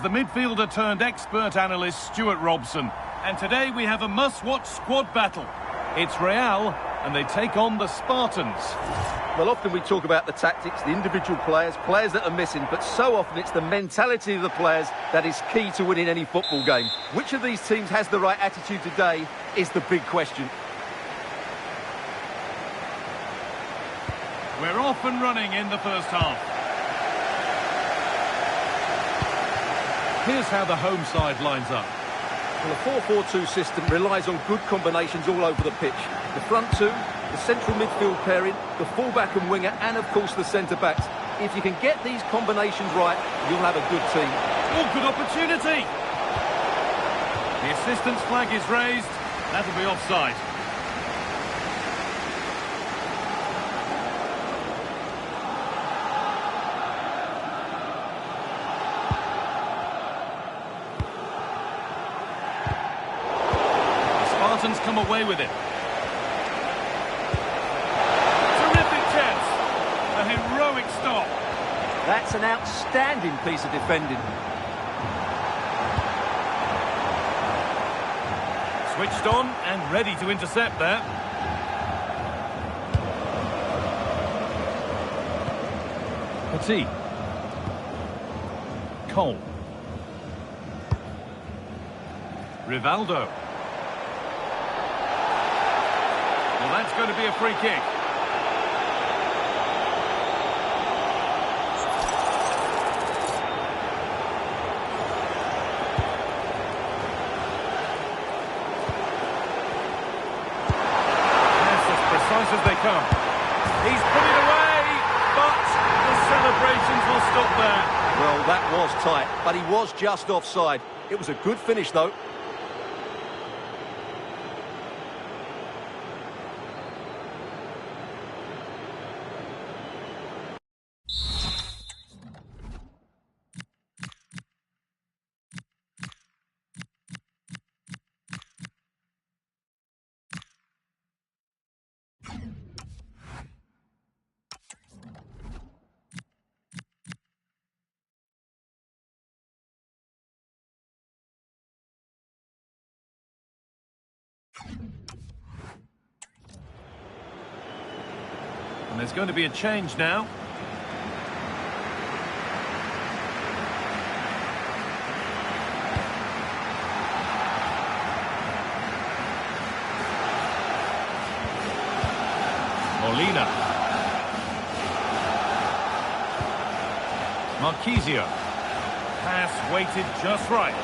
The midfielder turned expert analyst Stuart Robson. And today we have a must-watch squad battle. It's Real, and they take on the Spartans. Well, often we talk about the tactics, the individual players that are missing, but so often it's the mentality of the players that is key to winning any football game. Which of these teams has the right attitude today is the big question. We're off and running in the first half. Here's how the home side lines up. Well, the 4-4-2 system relies on good combinations all over the pitch. The front two, the central midfield pairing, the fullback and winger, and of course the centre-backs. If you can get these combinations right, you'll have a good team. Oh, good opportunity! The assistant's flag is raised. That'll be offside. Spartans come away with it. Terrific chance. A heroic stop. That's an outstanding piece of defending. Switched on and ready to intercept there. Petit. Cole. Rivaldo. Well, that's going to be a free kick. That's as precise as they come. He's put it away, but the celebrations will stop there. Well, that was tight, but he was just offside. It was a good finish, though. And there's going to be a change now. Molina. Marquisio. Pass weighted just right.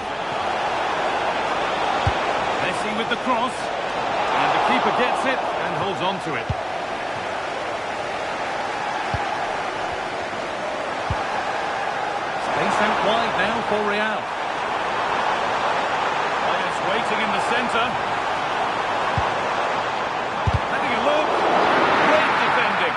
Messi with the cross. And the keeper gets it and holds on to it. Space out wide now for Real. Players waiting in the centre. Having a look. Great defending.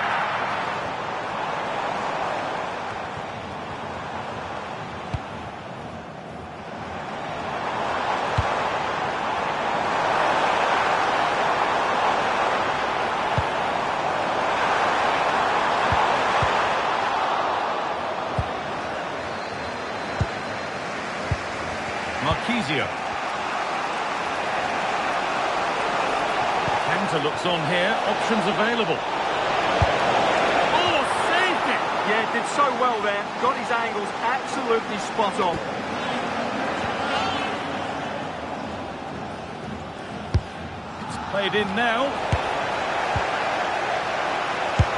Marquisio. Cantor looks on here. Options available. Oh, saved it! Yeah, did so well there. Got his angles absolutely spot on. It's played in now.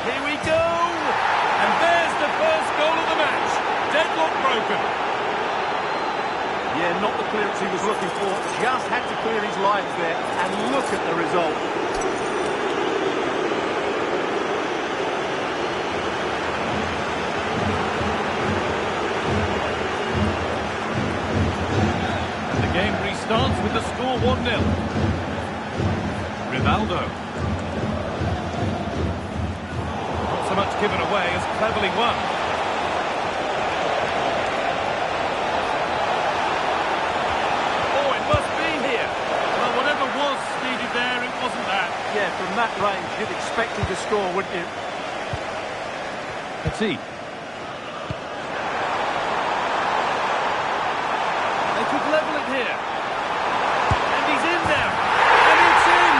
Here we go! And there's the first goal of the match. Deadlock broken. Yeah, not the clearance he was looking for. Just had to clear his lines there. And look at the result. And the game restarts with the score 1-0. Rivaldo. Not so much given away as cleverly won. Yeah, from that range, you'd expect him to score, wouldn't you? Petit. here. And he's in there. And it's in.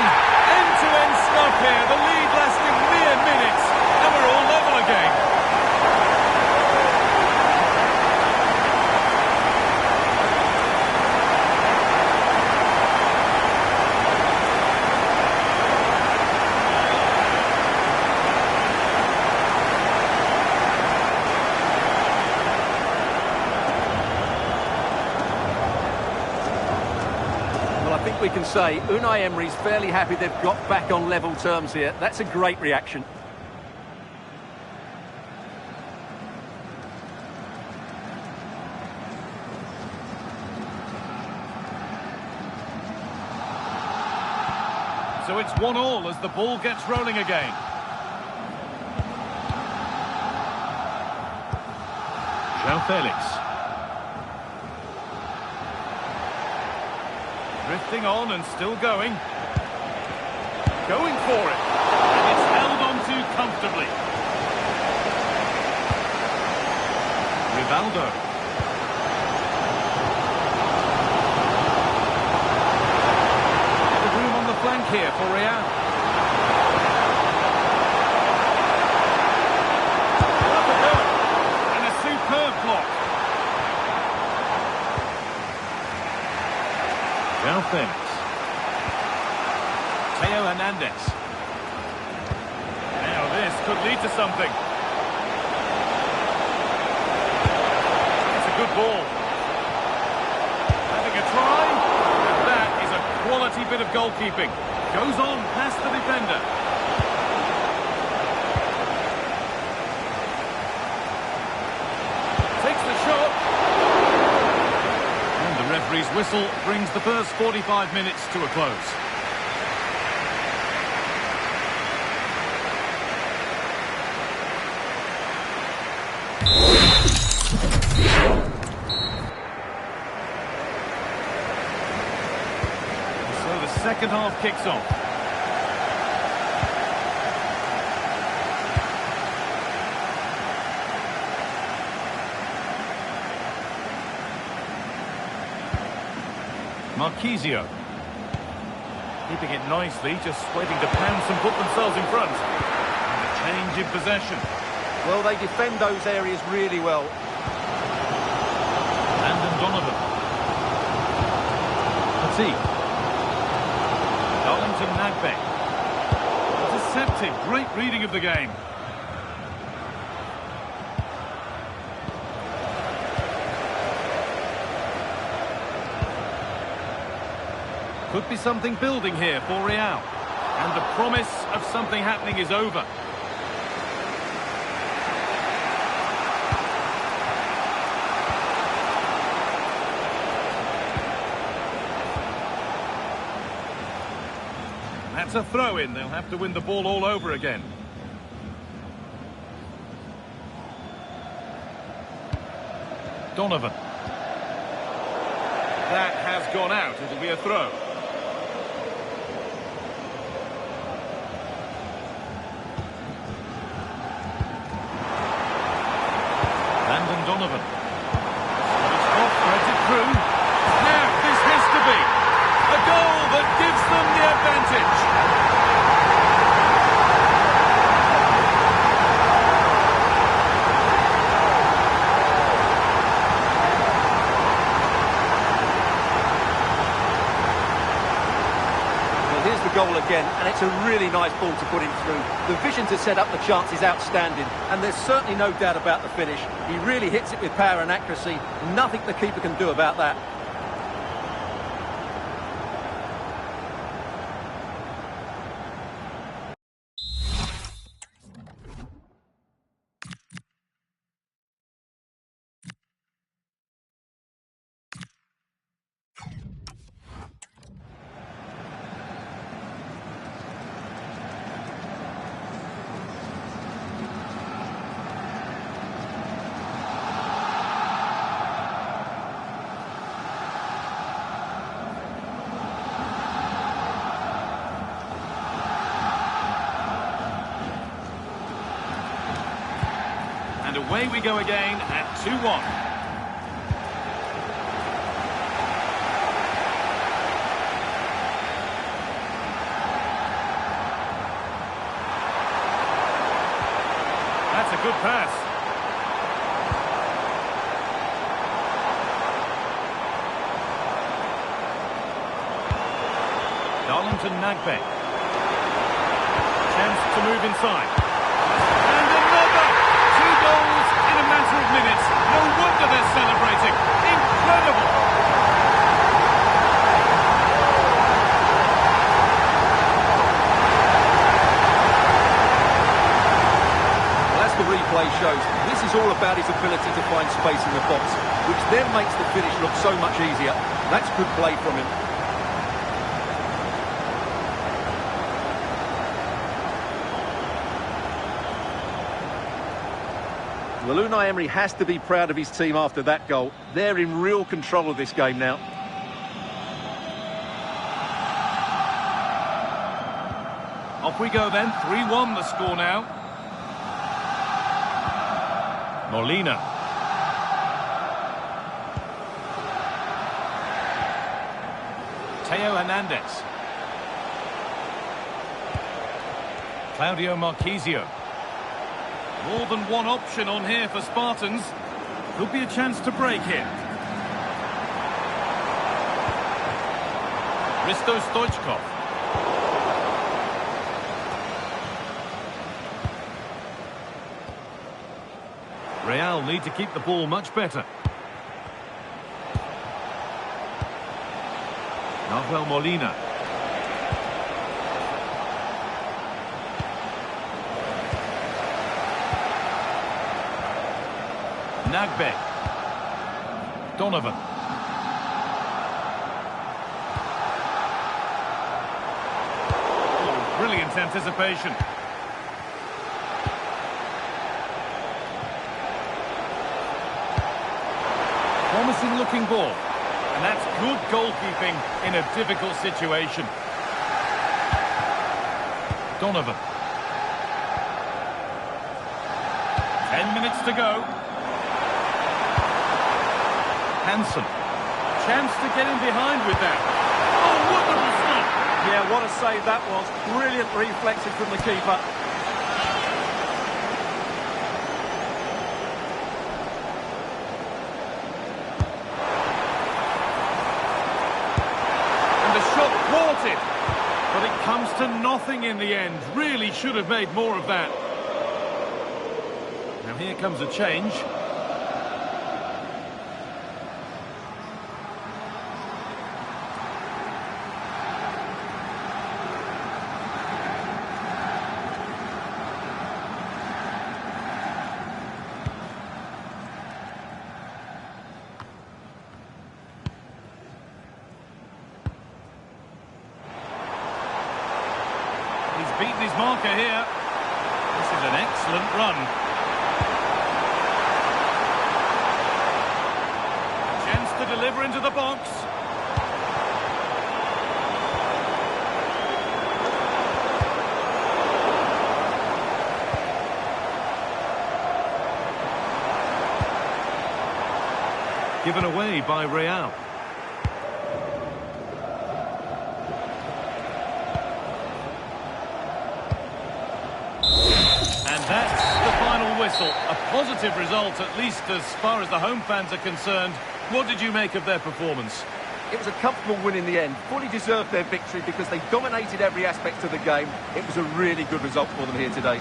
End-to-end stuff here. The lead lasting mere minutes. And we're all level again. I think we can say Unai Emery's fairly happy they've got back on level terms here. That's a great reaction. So it's 1-1 as the ball gets rolling again. João Felix. Drifting on and still going. Going for it. And it's held on to comfortably. Rivaldo. The room on the flank here for Real. And a superb block. João Felix. Theo Hernandez. Now this could lead to something. It's a good ball. Having a try. And that is a quality bit of goalkeeping. Goes on past the defender. Takes the shot. The referee's whistle brings the first 45 minutes to a close. So the second half kicks off. Marquisio. Keeping it nicely, just waiting to pounce and put themselves in front. And a change in possession. Well, they defend those areas really well. Landon Donovan. Petit. Darlington Nagbe. Intercepted. Great reading of the game. Could be something building here for Real. And the promise of something happening is over. That's a throw-in. They'll have to win the ball all over again. Donovan. That has gone out. It'll be a throw. Landon Donovan. It's off, threads it through. Now, this has to be a goal that gives them the advantage. Here's the goal again, and it's a really nice ball to put him through. The vision to set up the chance is outstanding, and there's certainly no doubt about the finish. He really hits it with power and accuracy. Nothing the keeper can do about that. And away we go again at 2-1. pass. Darlington Nagbek. Chance to move inside. And another! 2 goals in a matter of minutes. No wonder they're celebrating. Incredible! Well, as the replay shows, this is all about his ability to find space in the box, which then makes the finish look so much easier. That's good play from him. Well, Unai Emery has to be proud of his team after that goal. They're in real control of this game now. Off we go then, 3-1 the score now. Molina. Teo Hernandez. Claudio Marchisio. More than one option on here for Spartans. Could be a chance to break here. Risto Stoichkov. Real need to keep the ball much better. Nahuel Molina. Nagbek. Donovan. Oh, brilliant anticipation. Promising looking ball. And that's good goalkeeping in a difficult situation. Donovan. 10 minutes to go. Hansen. Chance to get in behind with that. Oh, wonderful stop! Yeah, what a save that was. Brilliant reflexes from the keeper. And the shot thwarted. But it comes to nothing in the end. Really should have made more of that. Now here comes a change. He's beaten his marker here. This is an excellent run. Chance to deliver into the box. Given away by Real. That's the final whistle. A positive result, at least as far as the home fans are concerned. What did you make of their performance? It was a comfortable win in the end. Fully deserved their victory because they dominated every aspect of the game. It was a really good result for them here today.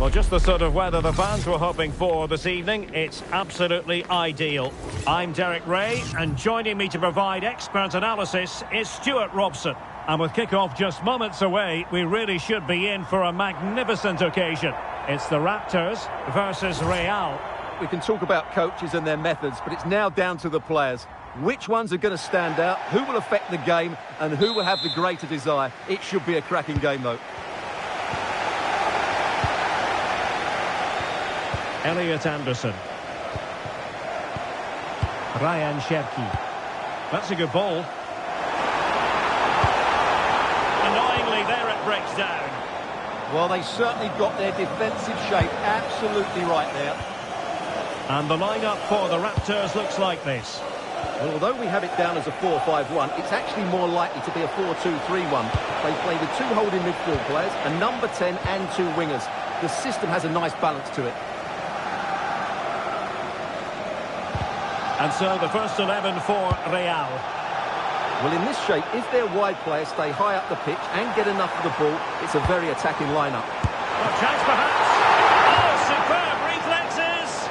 Well, just the sort of weather the fans were hoping for this evening. It's absolutely ideal. I'm Derek Ray, and joining me to provide expert analysis is Stuart Robson. And with kick-off just moments away, we really should be in for a magnificent occasion. It's the Raptors versus Real. We can talk about coaches and their methods, but it's now down to the players. Which ones are going to stand out, who will affect the game, and who will have the greater desire. It should be a cracking game, though. Elliot Anderson. Ryan Cherki. That's a good ball. Annoyingly, there it breaks down. Well, they certainly got their defensive shape absolutely right there. And the lineup for the Raptors looks like this. Well, although we have it down as a 4-5-1, it's actually more likely to be a 4-2-3-1. They play with two holding midfield players, a number 10 and two wingers. The system has a nice balance to it. And so the first 11 for Real. Well, in this shape, if their wide players stay high up the pitch and get enough of the ball, it's a very attacking lineup. A chance perhaps. Oh, superb reflexes.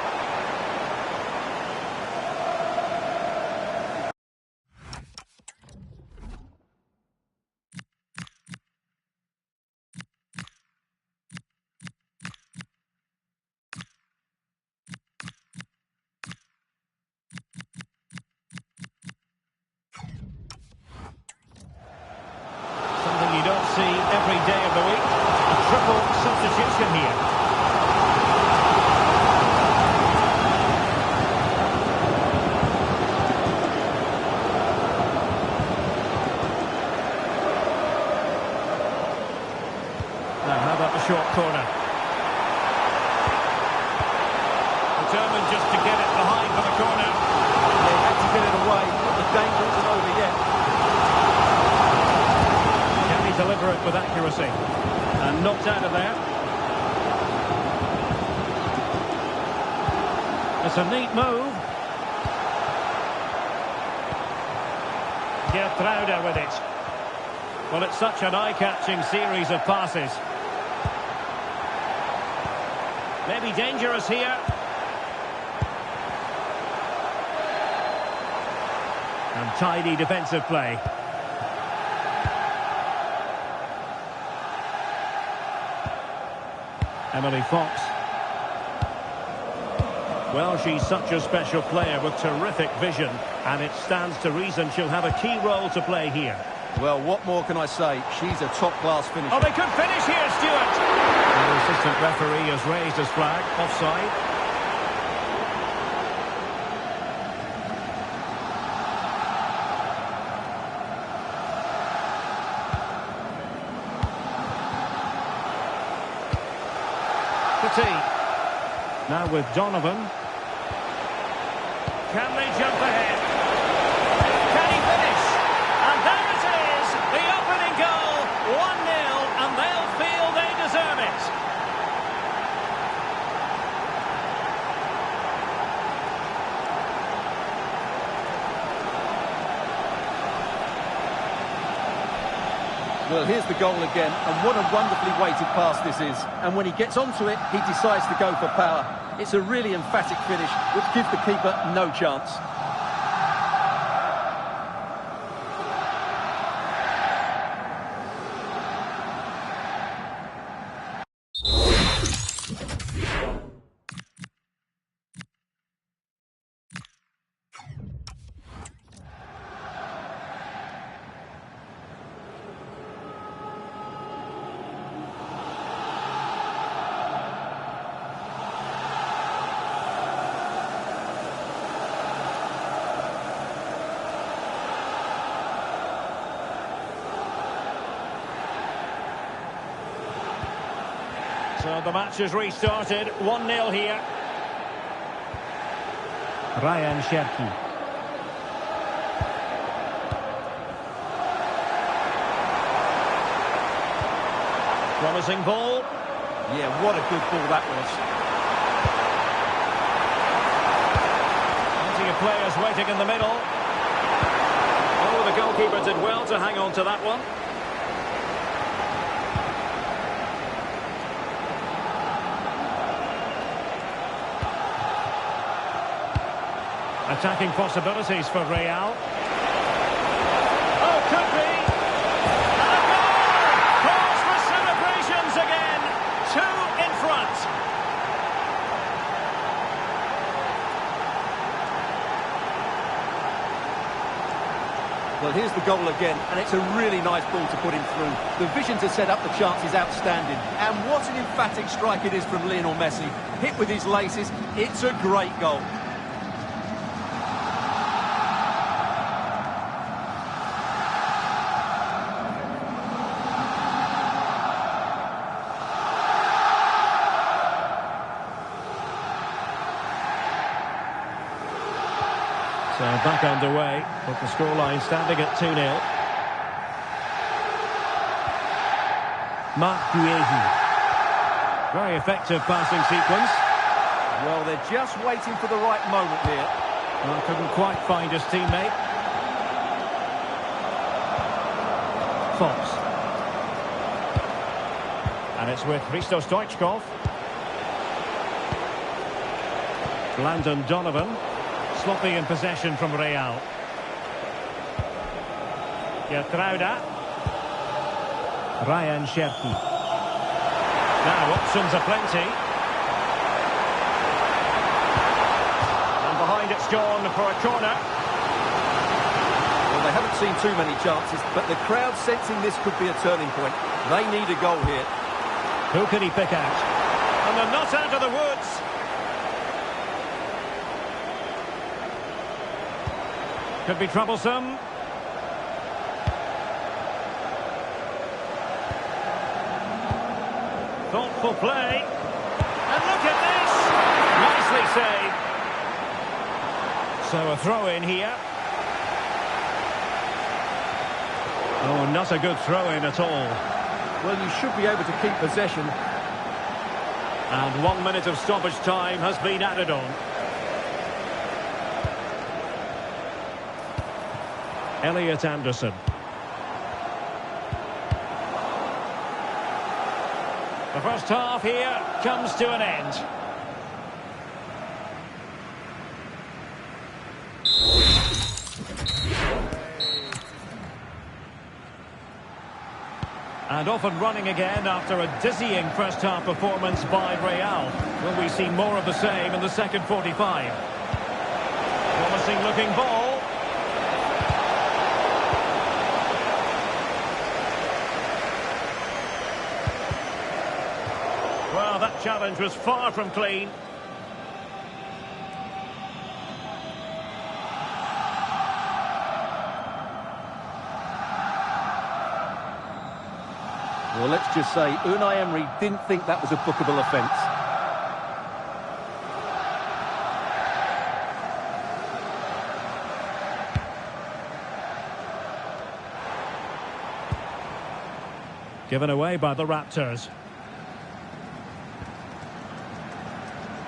Something you don't see every day of the week. A triple substitution here. Now, how about the short corner? Determined just to get it behind for the corner. They had to get it away, but the danger isn't over yet. Can he deliver it with accuracy? And knocked out of there. It's a neat move. Gertruida with it. Well, it's such an eye-catching series of passes. Maybe dangerous here. And tidy defensive play. Emily Fox. Well, she's such a special player with terrific vision, and it stands to reason she'll have a key role to play here. Well, what more can I say? She's a top-class finisher. Oh, they could finish here, Stuart! The assistant referee has raised his flag, offside. Now with Donovan. Can they jump ahead? Can he finish? And there it is, the opening goal, 1-0, and they'll feel they deserve it. Well, here's the goal again, and what a wonderfully weighted pass this is. And when he gets onto it, he decides to go for power. It's a really emphatic finish, which gives the keeper no chance. So the match has restarted, 1-0 here. Ryan Cherki. Promising ball. Yeah, what a good ball that was. Plenty of players waiting in the middle. Oh, the goalkeeper did well to hang on to that one. Attacking possibilities for Real. Oh, could be. And a goal! Calls for celebrations again. 2 in front. Well, here's the goal again, and it's a really nice ball to put him through. The vision to set up the chance is outstanding. And what an emphatic strike it is from Lionel Messi. Hit with his laces, it's a great goal. So back underway, with the scoreline standing at 2-0. Marc Guéhi. Very effective passing sequence. Well, they're just waiting for the right moment here. Well, couldn't quite find his teammate. Fox. And it's with Hristo Stoichkov. Landon Donovan. Sloppy in possession from Real. Gertruida. Ryan Cherki. Now options are plenty. And behind it's gone for a corner. Well, they haven't seen too many chances, but the crowd sensing this could be a turning point. They need a goal here. Who can he pick out? And they're not out of the woods. Could be troublesome. Thoughtful play. And look at this! Nicely saved. So a throw in here. Oh, not a good throw in at all. Well, you should be able to keep possession. And 1 minute of stoppage time has been added on. Elliot Anderson. The first half here comes to an end. And off and running again after a dizzying first half performance by Real. Will we see more of the same in the second 45? Promising looking ball. Well, that challenge was far from clean. Well, let's just say Unai Emery didn't think that was a bookable offence. Given away by the Raptors.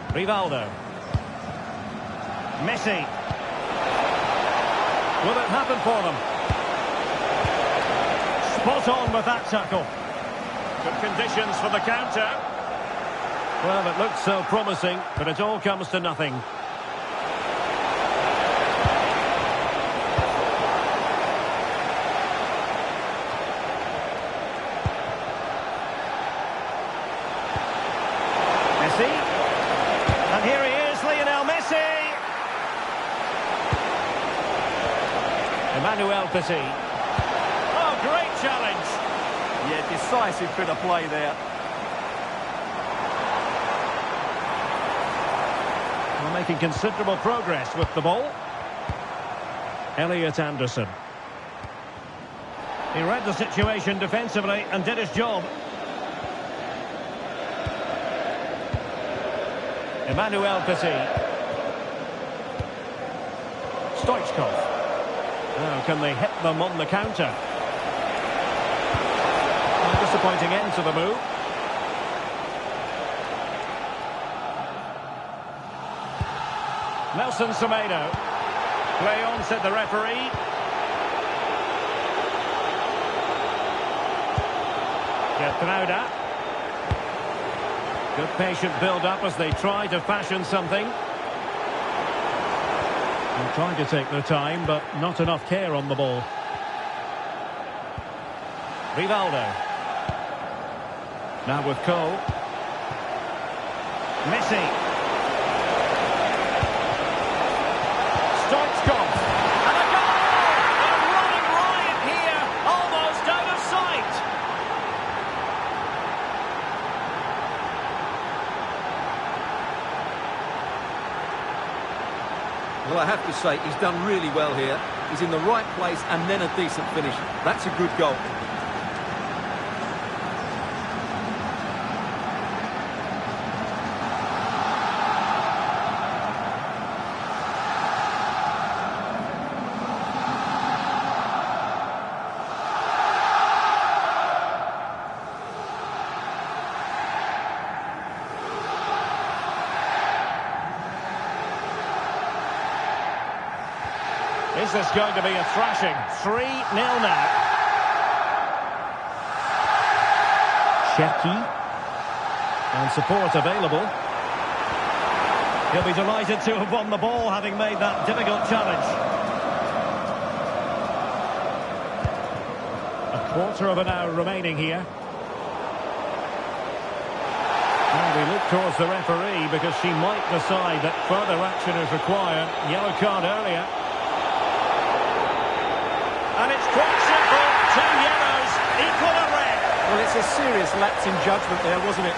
Rivaldo. Messi. Will it happen for them? Spot on with that tackle. Good conditions for the counter. Well, it looked so promising, but it all comes to nothing. Messi. And here he is, Lionel Messi. Emmanuel Petit. Oh, great challenge. Yeah, decisive bit of play there. We're making considerable progress with the ball. Elliot Anderson. He read the situation defensively and did his job. Emmanuel Petit. Stoichkov. Now, can they hit them on the counter? Disappointing end to the move. Nelson Semedo. Play on, said the referee. Gertruida. Good patient build-up as they try to fashion something. They're trying to take their time, but not enough care on the ball. Rivaldo. Now with Cole. Messi. Stoichkov. And a goal! They're running riot here, almost out of sight. Well, I have to say, he's done really well here. He's in the right place and then a decent finish. That's a good goal. Is this going to be a thrashing? 3-0 now. Cherki. And support available. He'll be delighted to have won the ball, having made that difficult challenge. A quarter of an hour remaining here. Now we look towards the referee because she might decide that further action is required. Yellow card earlier. And it's quite simple. 2 yellows equal a red. Well, it's a serious lapse in judgment there, wasn't it?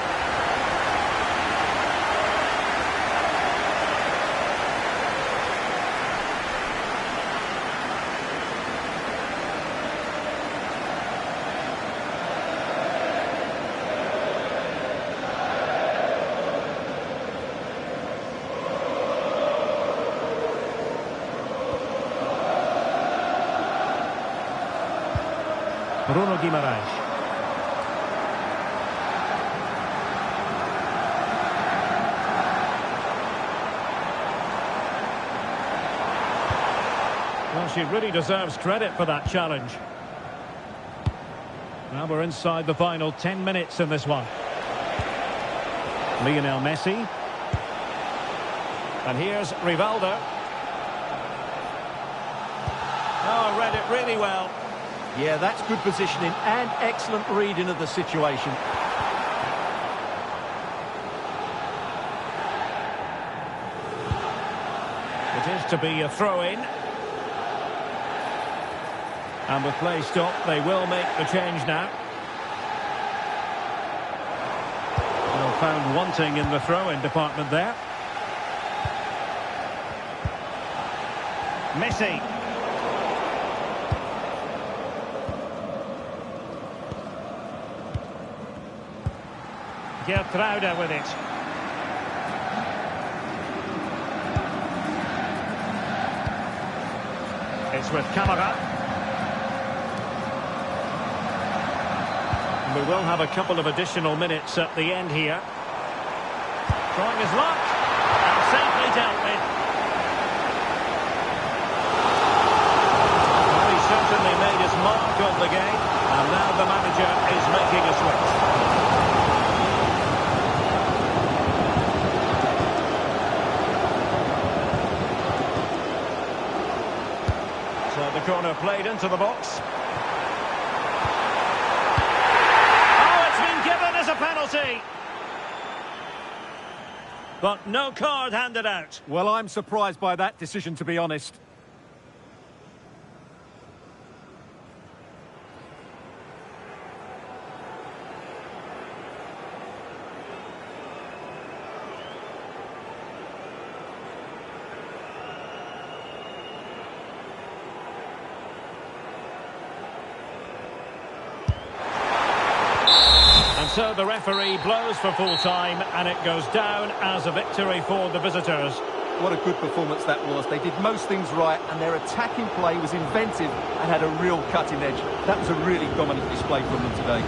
Bruno Guimaraes. Well, she really deserves credit for that challenge. Now we're inside the final 10 minutes in this one. Lionel Messi. And here's Rivaldo. Oh, read it really well. Yeah, that's good positioning and excellent reading of the situation. It is to be a throw-in. And with play stopped, they will make the change now. Well, found wanting in the throw-in department there. Messi. Gertruida with it. It's with Camara. We will have a couple of additional minutes at the end here. Trying his luck. And safely dealt with. Well, he certainly made his mark on the game. And now the manager is making a switch. The corner played into the box. Oh, it's been given as a penalty. But no card handed out. Well, I'm surprised by that decision, to be honest. So the referee blows for full time and it goes down as a victory for the visitors. What a good performance that was. They did most things right and their attacking play was inventive and had a real cutting edge. That was a really dominant display from them today.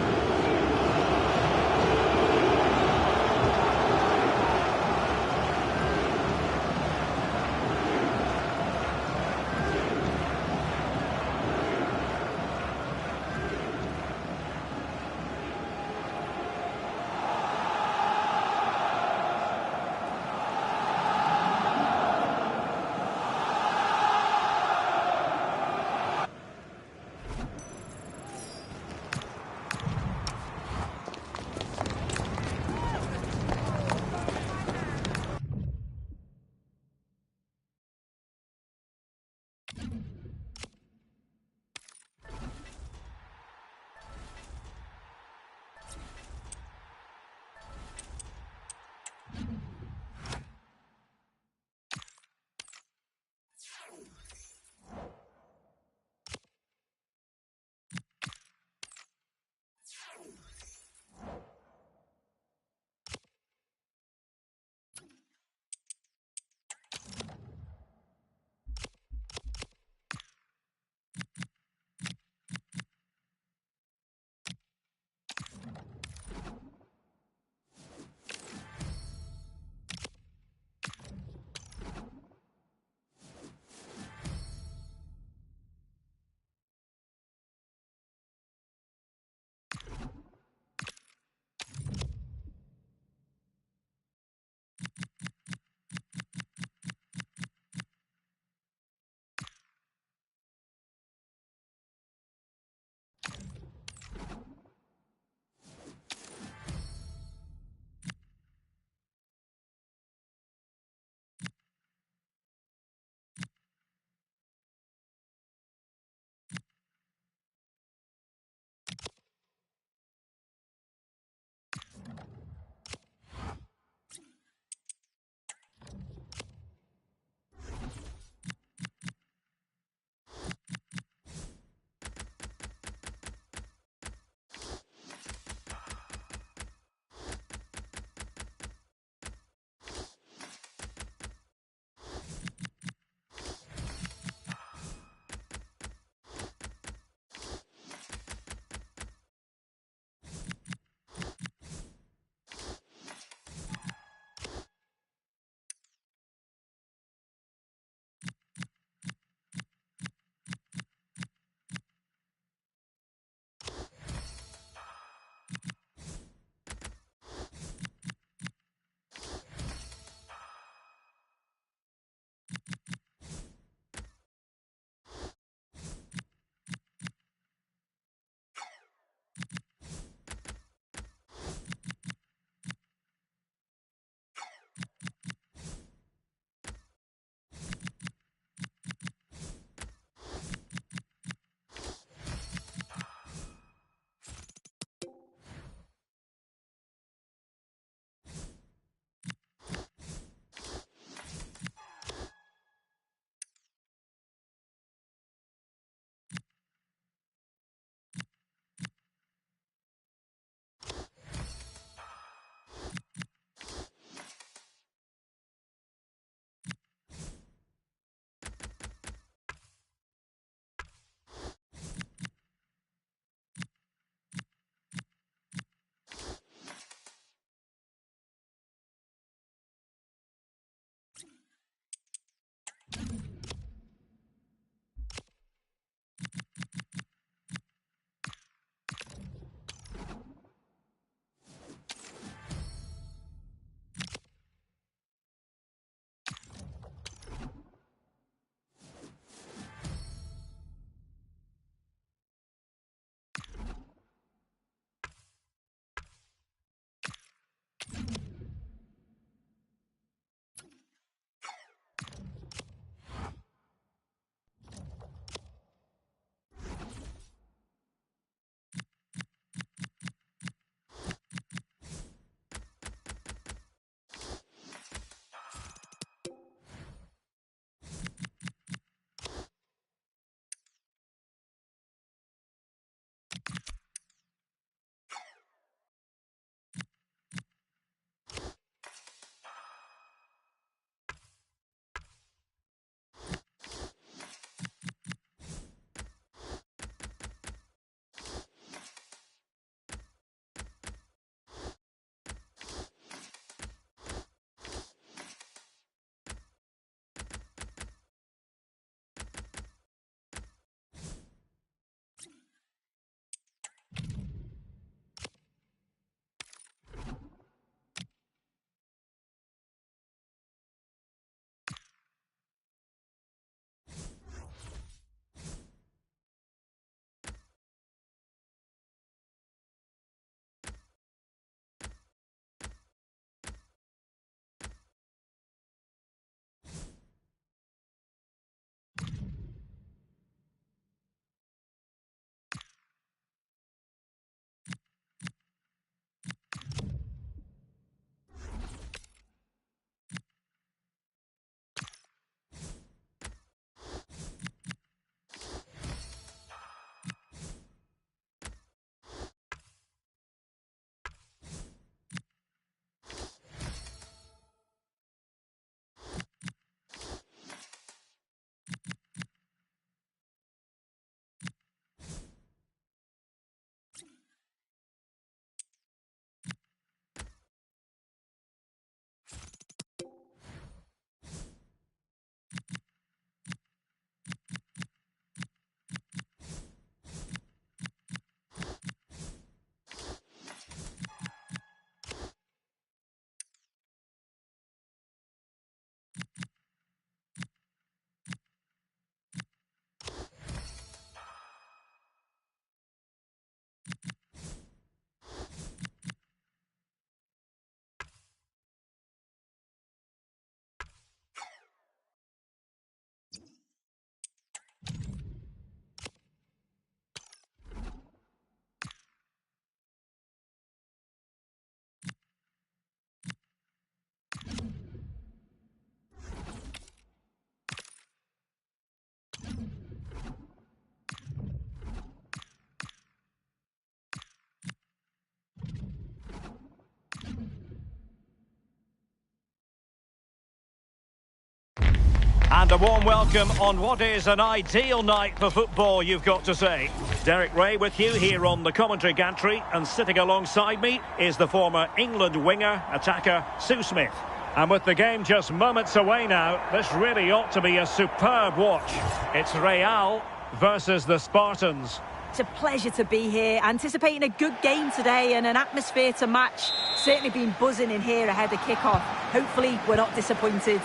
And a warm welcome on what is an ideal night for football, you've got to say. Derek Ray with you here on the commentary gantry, and sitting alongside me is the former England winger, attacker, Sue Smith. And with the game just moments away now, this really ought to be a superb watch. It's Real versus the Spartans. It's a pleasure to be here, anticipating a good game today and an atmosphere to match. Certainly been buzzing in here ahead of kick-off. Hopefully we're not disappointed.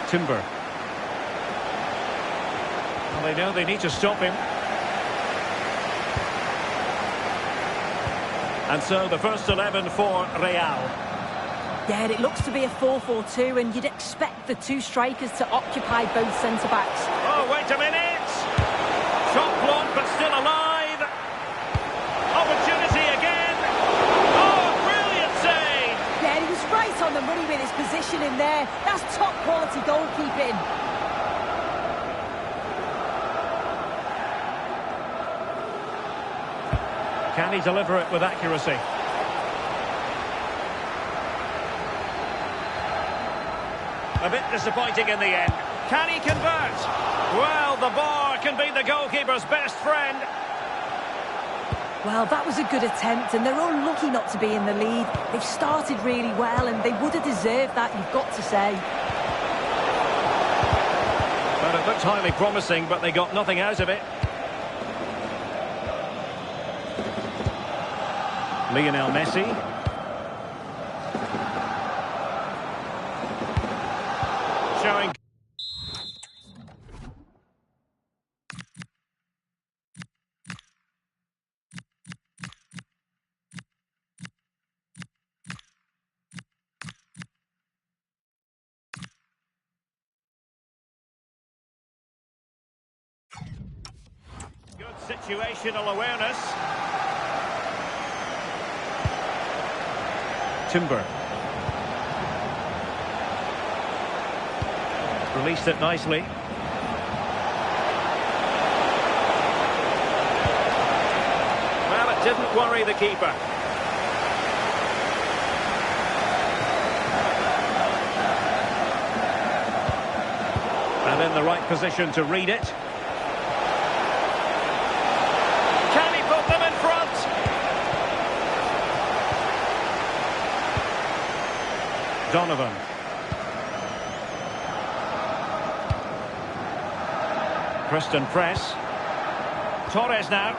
Timber. Well, they know they need to stop him. And so the first 11 for Real. Yeah, it looks to be a 4-4-2, and you'd expect the two strikers to occupy both centre-backs. Oh, wait a minute! Shot blocked, but still alive. Opportunity again. Oh, brilliant save! Yeah, he was right on the money with his position in there. That's top-quality goalkeeping. Can he deliver it with accuracy? A bit disappointing in the end. Can he convert? Well, the bar can be the goalkeeper's best friend. Well, that was a good attempt, and they're unlucky not to be in the lead. They've started really well, and they would have deserved that, you've got to say. Well, it looked highly promising, but they got nothing out of it. Lionel Messi. Showing. Good situational awareness. Timber. Released it nicely. Well, it didn't worry the keeper. And in the right position to read it. Can he put them in front? Donovan. Kristen press. Torres now.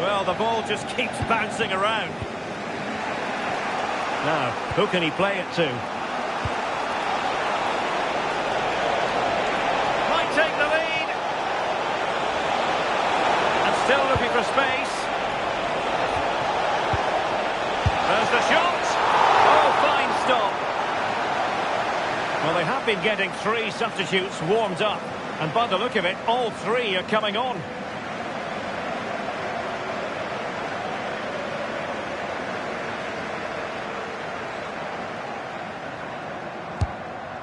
Well, the ball just keeps bouncing around. Now, who can he play it to? Might take the lead. And still looking for space. There's the shot. Oh, fine stop. Well, they have been getting 3 substitutes warmed up. And by the look of it, all 3 are coming on.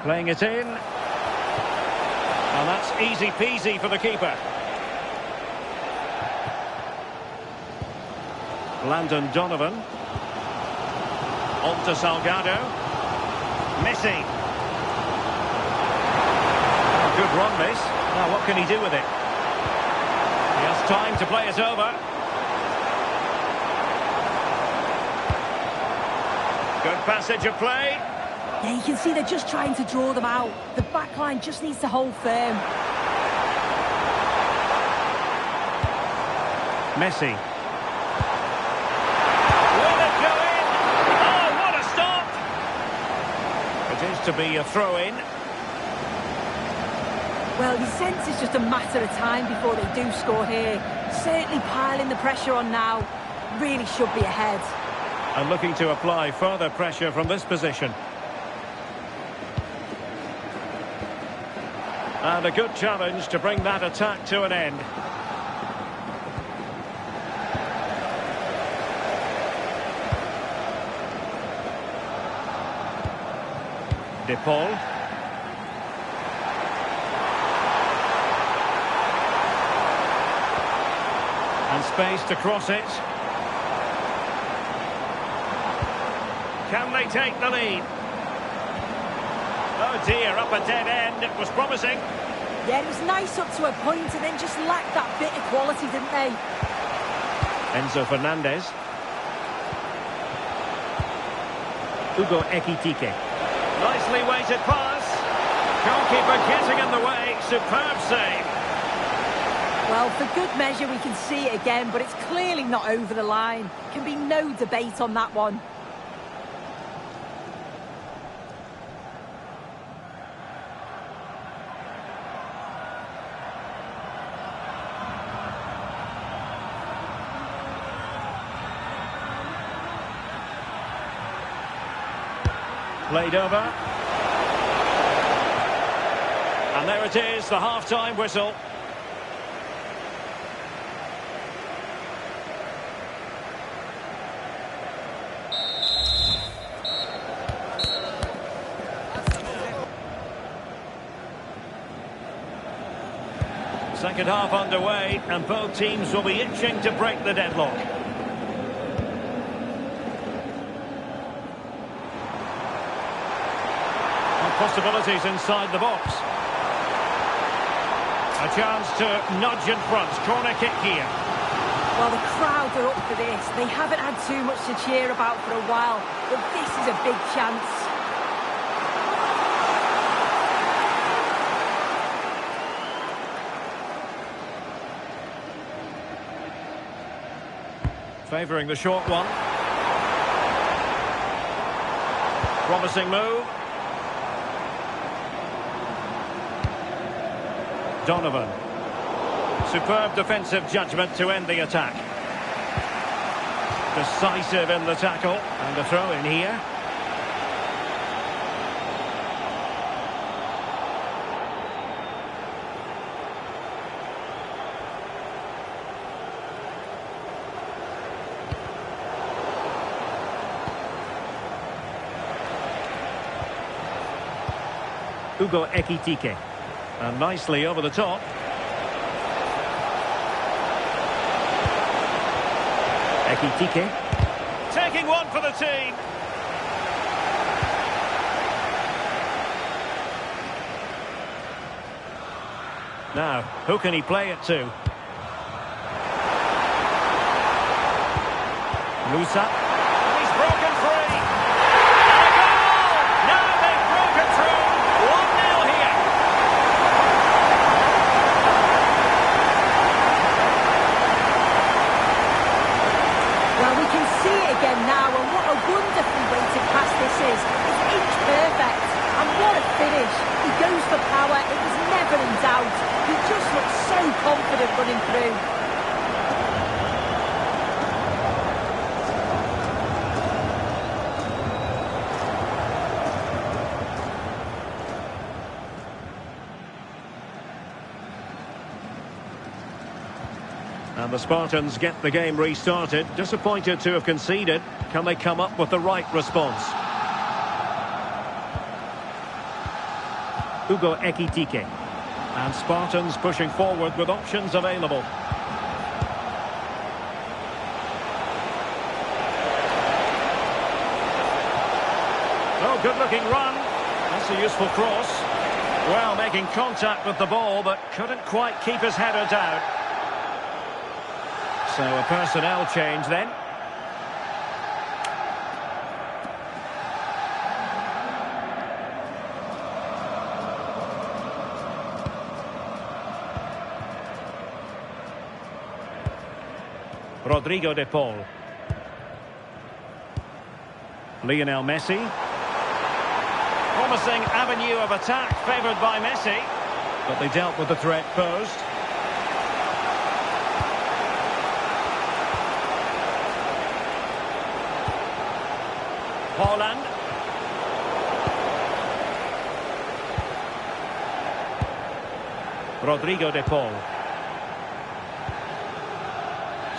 Playing it in. And that's easy peasy for the keeper. Landon Donovan. On to Salgado. Messi. Oh, good run, this. Now, what can he do with it? He has time to play it over. Good passage of play. Yeah, you can see they're just trying to draw them out. The back line just needs to hold firm. Messi. Will it go in? Oh, what a stop! It is to be a throw-in. Well, you sense it's just a matter of time before they do score here. Certainly piling the pressure on now. Really should be ahead. And looking to apply further pressure from this position. And a good challenge to bring that attack to an end. De Paul. And space to cross it. Can they take the lead? Oh dear, up a dead end. It was promising. Yeah, it was nice up to a point and then just lacked that bit of quality, didn't they? Enzo Fernandez. Hugo Ekitike. Nicely weighted pass. Goalkeeper getting in the way. Superb save. Well, for good measure, we can see it again, but it's clearly not over the line. Can be no debate on that one. Played over. And there it is, the half-time whistle. Second half underway, and both teams will be itching to break the deadlock. And possibilities inside the box. A chance to nudge in front. Corner kick here. Well, the crowd are up for this. They haven't had too much to cheer about for a while, but this is a big chance. Favouring the short one. Promising move. Donovan. Superb defensive judgment to end the attack. Decisive in the tackle. And a throw in here. OJGC. And nicely over the top. OJGC. Taking one for the team. Now, who can he play it to? Musa. He's broken free. And a goal! Now they've broken through. 1-0 here. Well, we can see it again now, and what a wonderful way to pass this is. It's inch perfect, and what a finish. He goes for power, it was never in doubt. He just looks so confident running through. And the Spartans get the game restarted. Disappointed to have conceded. Can they come up with the right response? OJGC. And Spartans pushing forward with options available. Oh, good-looking run. That's a useful cross. Well, making contact with the ball, but couldn't quite keep his header down. So a personnel change then. Rodrigo de Paul. Lionel Messi. Promising avenue of attack favoured by Messi. But they dealt with the threat posed. Haaland. Rodrigo de Paul.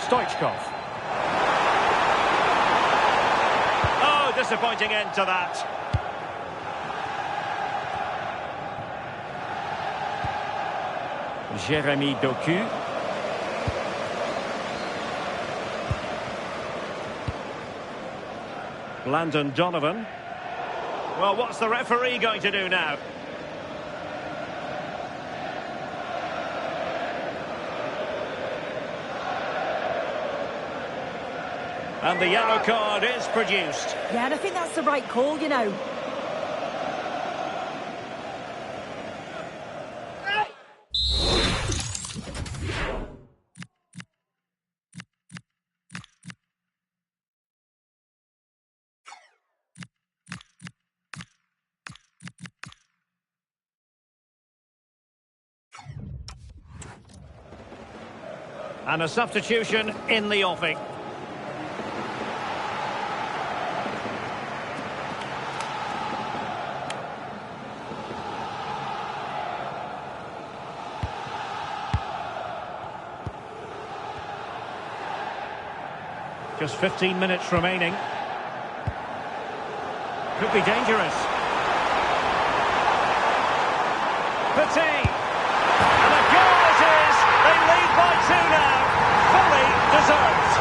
Stoichkov. Oh, disappointing end to that. Jeremy Doku. Landon Donovan. Well, what's the referee going to do now? And the yellow card is produced. Yeah, and I think that's the right call, you know. And a substitution in the offing. Just 15 minutes remaining. Could be dangerous. Petit. And a goal it is. They lead by 2 now. Fully deserved.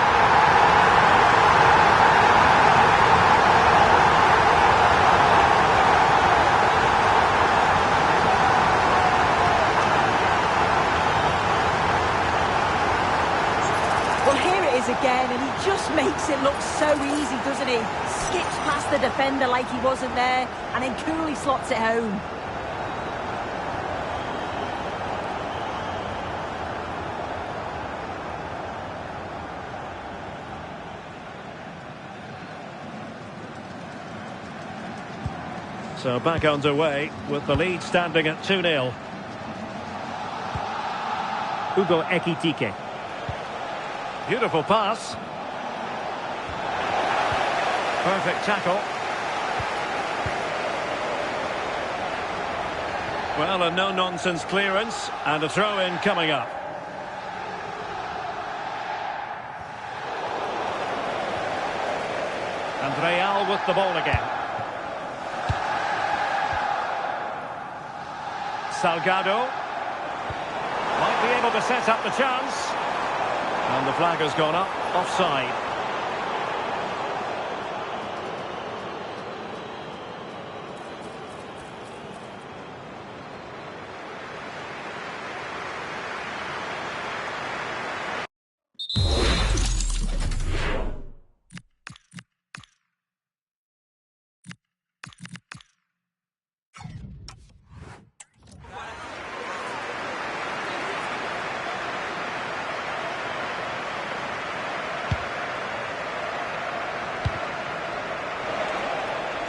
And he just makes it look so easy, doesn't he? Skips past the defender like he wasn't there, and then coolly slots it home. So back underway with the lead standing at 2-0. Hugo Ekitike. Beautiful pass. Perfect tackle. Well, a no-nonsense clearance and a throw-in coming up. And Real with the ball again. Salgado might be able to set up the chance. And the flag has gone up, offside.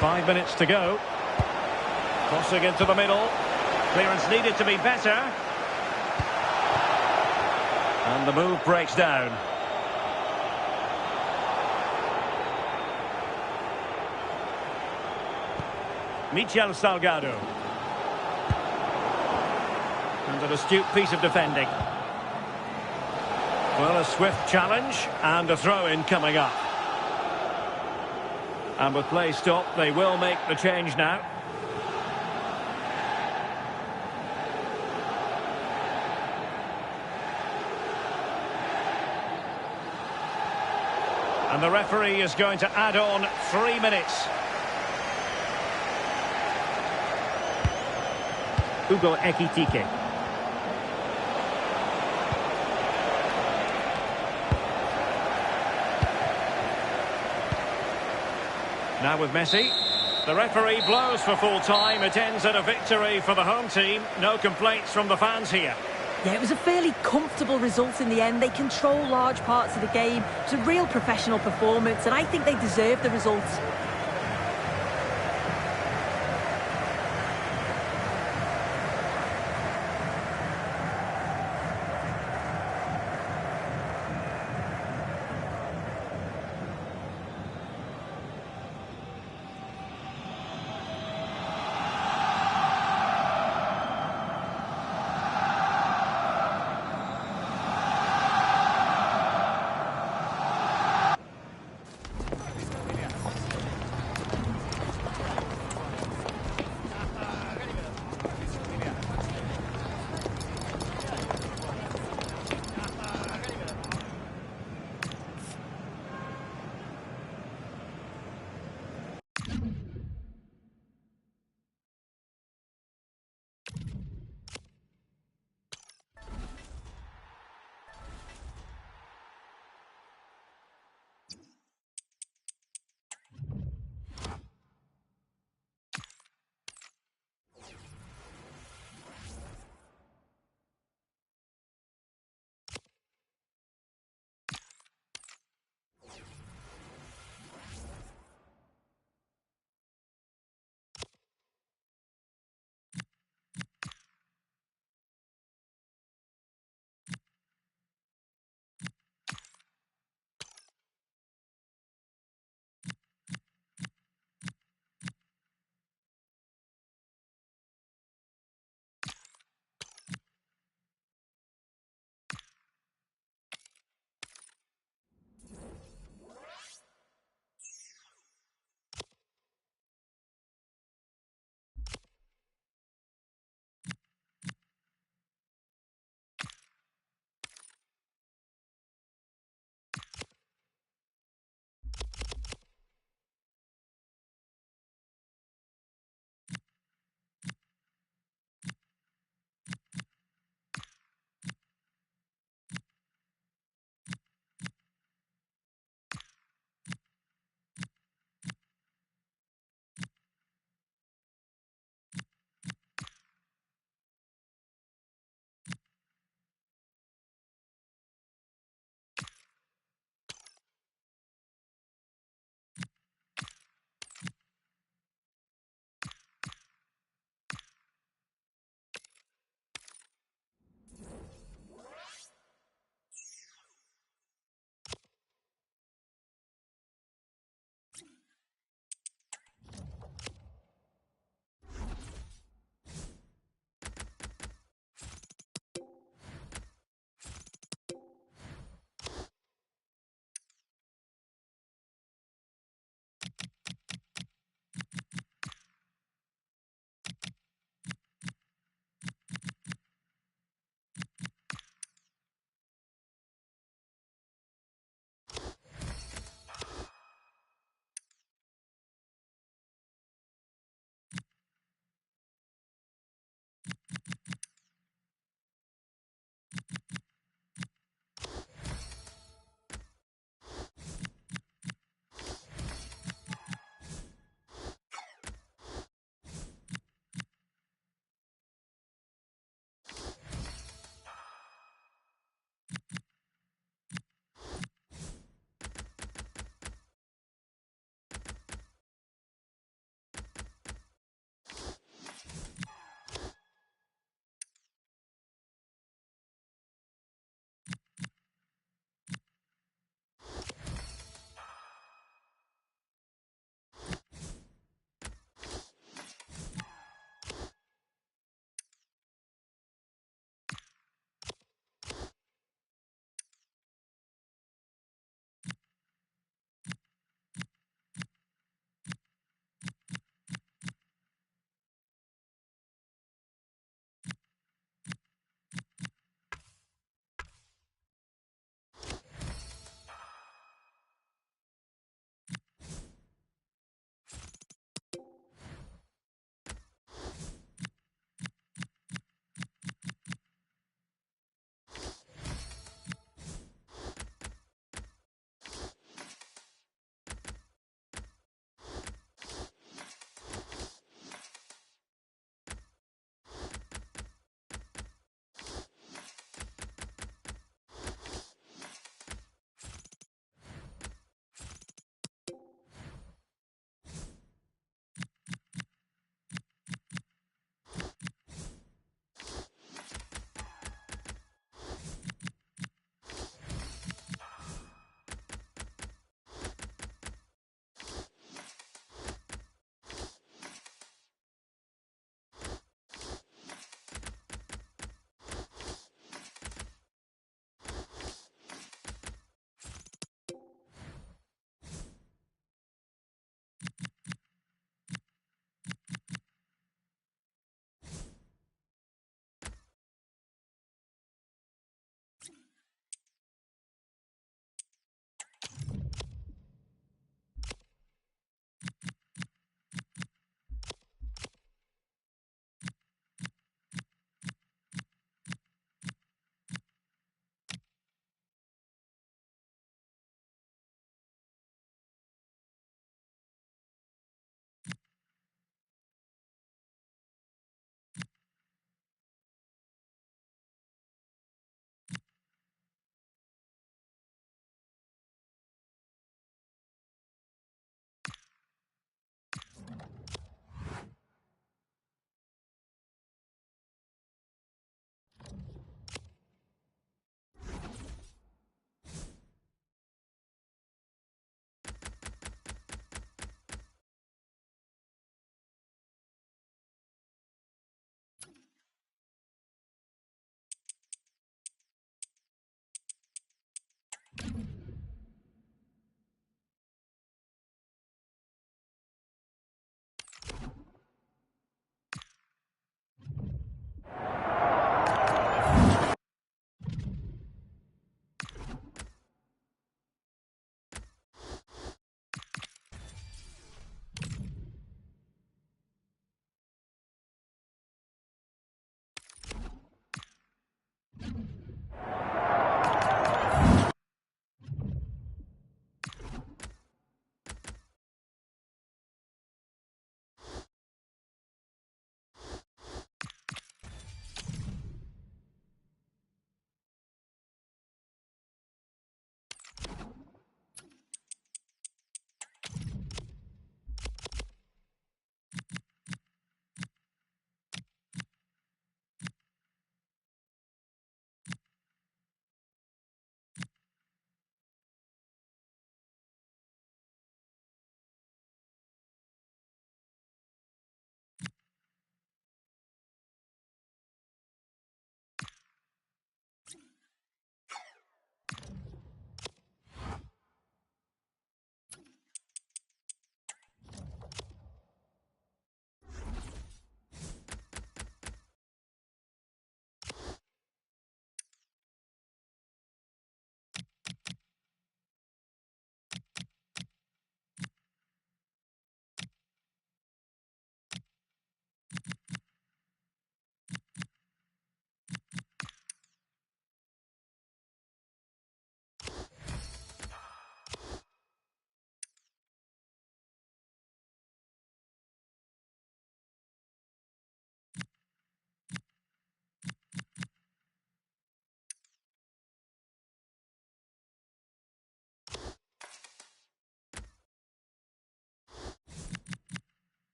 Five minutes to go. Crossing into the middle. Clearance needed to be better. And the move breaks down. Michel Salgado. And an astute piece of defending. Well, a swift challenge and a throw-in coming up. And with play stopped, they will make the change now. And the referee is going to add on 3 minutes. Hugo Ekitike. Now with Messi. The referee blows for full time. It ends in a victory for the home team. No complaints from the fans here. Yeah, it was a fairly comfortable result in the end. They control large parts of the game. It's a real professional performance, and I think they deserve the result.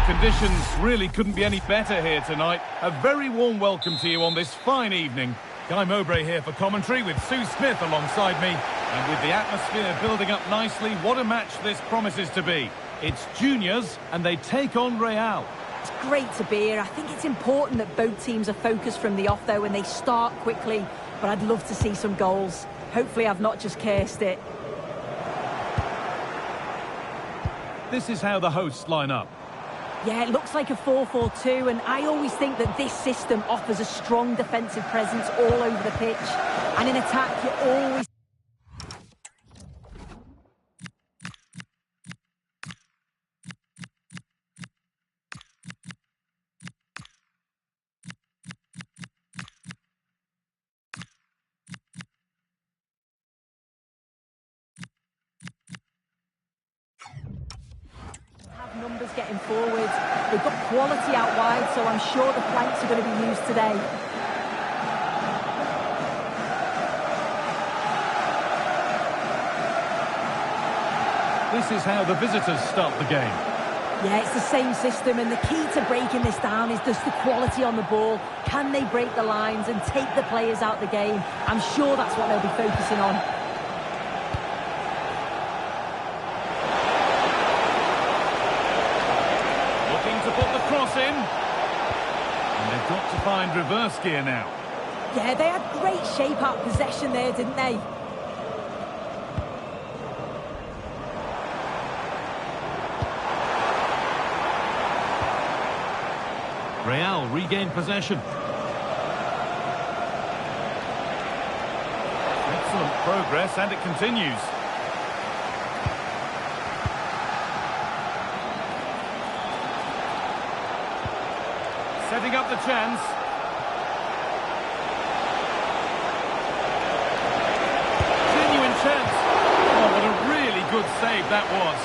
Well, conditions really couldn't be any better here tonight. A very warm welcome to you on this fine evening. Guy Mowbray here for commentary with Sue Smith alongside me. And with the atmosphere building up nicely, what a match this promises to be. It's juniors and they take on Real. It's great to be here. I think it's important that both teams are focused from the off though and they start quickly. But I'd love to see some goals. Hopefully I've not just cursed it. This is how the hosts line up. Yeah, it looks like a 4-4-2, and I always think that this system offers a strong defensive presence all over the pitch. And in attack, you always... numbers getting forward. They've got quality out wide, so I'm sure the flanks are going to be used today. This is how the visitors start the game. Yeah, it's the same system, and the key to breaking this down is just the quality on the ball. Can they break the lines and take the players out the game? I'm sure that's what they'll be focusing on. To put the cross in. And they've got to find reverse gear now. Yeah, they had great shape out possession there, didn't they? Real regain possession. Excellent progress, and it continues. Setting up the chance. Genuine chance. Oh, what a really good save that was.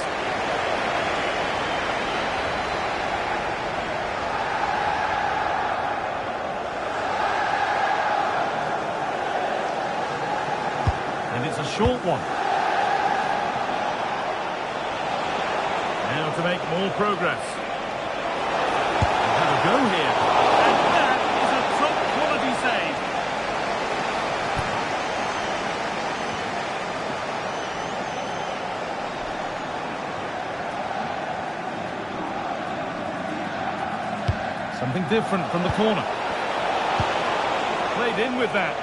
And it's a short one. Now to make more progress. Go here, and that is a top quality save. Something different from the corner. Played in with that.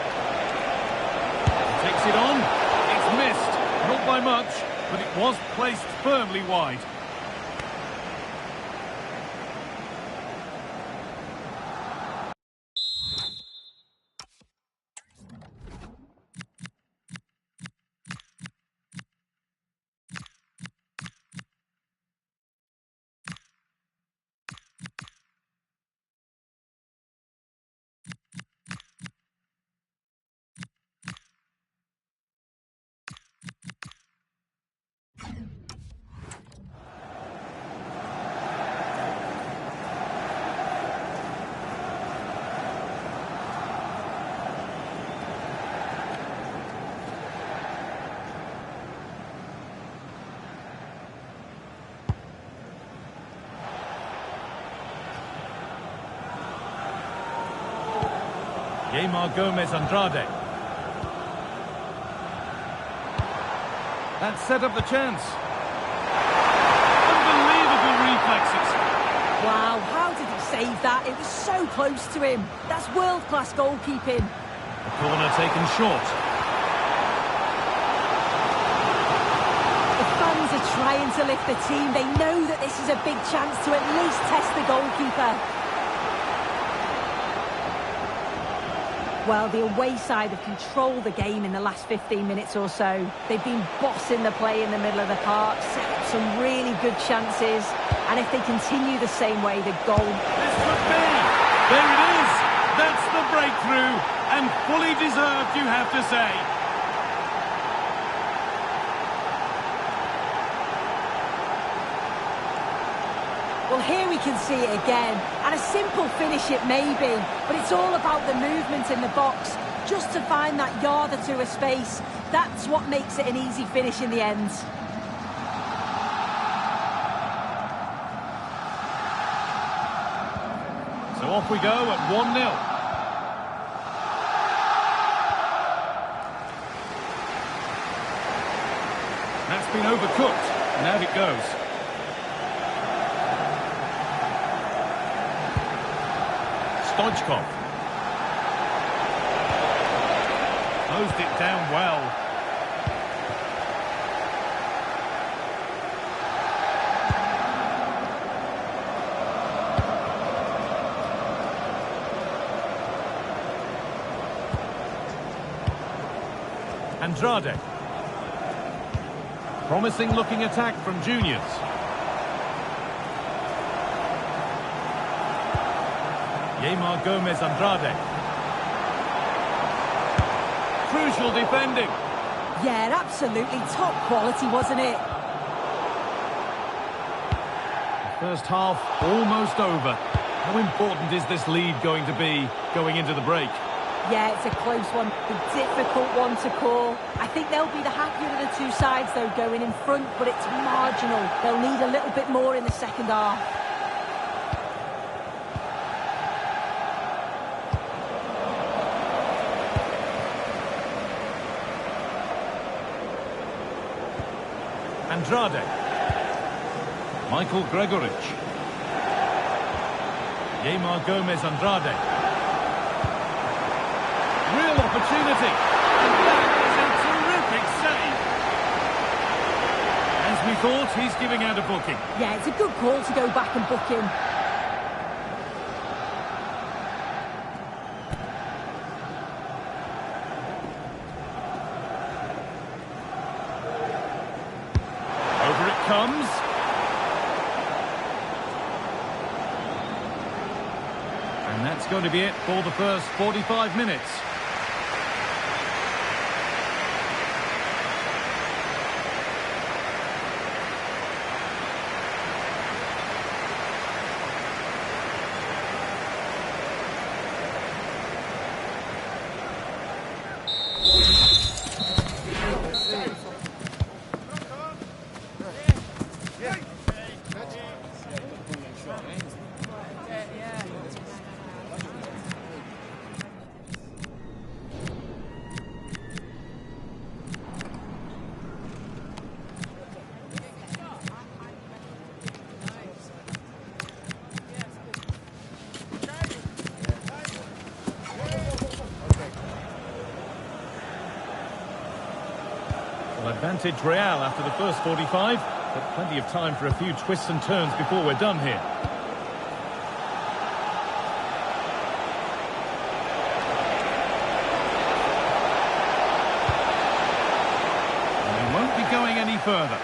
Takes it on. It's missed, not by much, but it was placed firmly wide. Yeimar Gomez Andrade. That set up the chance. Unbelievable reflexes. Wow, how did he save that? It was so close to him. That's world-class goalkeeping. The corner taken short. The fans are trying to lift the team. They know that this is a big chance to at least test the goalkeeper. Well, the away side have controlled the game in the last 15 minutes or so. They've been bossing the play in the middle of the park, set up some really good chances, and if they continue the same way, the goal... This could be! There it is! That's the breakthrough, and fully deserved, you have to say. Well, here we can see it again, and a simple finish it may be, but it's all about the movement in the box, just to find that yard or two of space. That's what makes it an easy finish in the end. So off we go at 1-0. That's been overcooked, and out it goes. Stoichkov. Closed it down well. Andrade. Promising looking attack from juniors. Yeimar Gomez Andrade. Crucial defending. Yeah, absolutely top quality, wasn't it? First half almost over. How important is this lead going to be going into the break? Yeah, it's a close one, a difficult one to call. I think they'll be the happier of the two sides, though, going in front, but it's marginal. They'll need a little bit more in the second half. Andrade. Michael Gregorich. Yeimar Gomez Andrade. Real opportunity. And that is a terrific save. As we thought, he's giving out a booking. Yeah, it's a good call to go back and book him. Over it comes. And that's going to be it for the first 45 minutes. Advantage Real after the first 45, but plenty of time for a few twists and turns before we're done here. And we won't be going any further.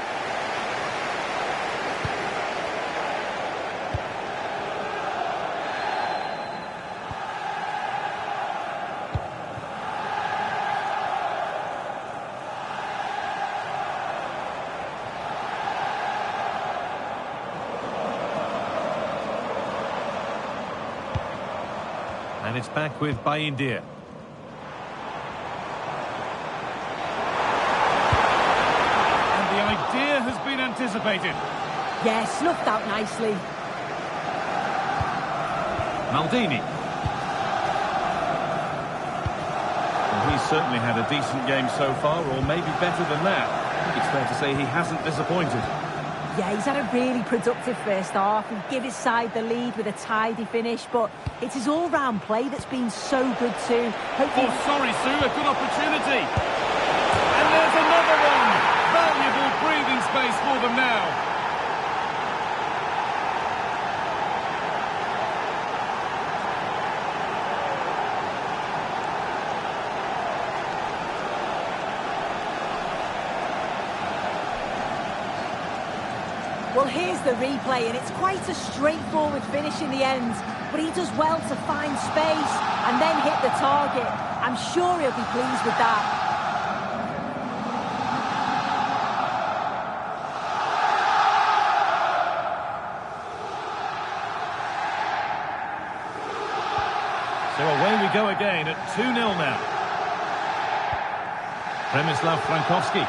And it's back with Baindir. And the idea has been anticipated. Yeah, snuffed out nicely. Maldini. Well, he's certainly had a decent game so far, or maybe better than that. I think it's fair to say he hasn't disappointed. Yeah, he's had a really productive first half. He gave his side the lead with a tidy finish, but it's his all-round play that's been so good too. Hopefully... Oh, sorry, Sue, a good opportunity. And there's another one. Valuable breathing space for them now. Well, here's the replay, and it's quite a straightforward finish in the end. But he does well to find space and then hit the target. I'm sure he'll be pleased with that. So away we go again at 2-0 now. Przemysław Frankowski.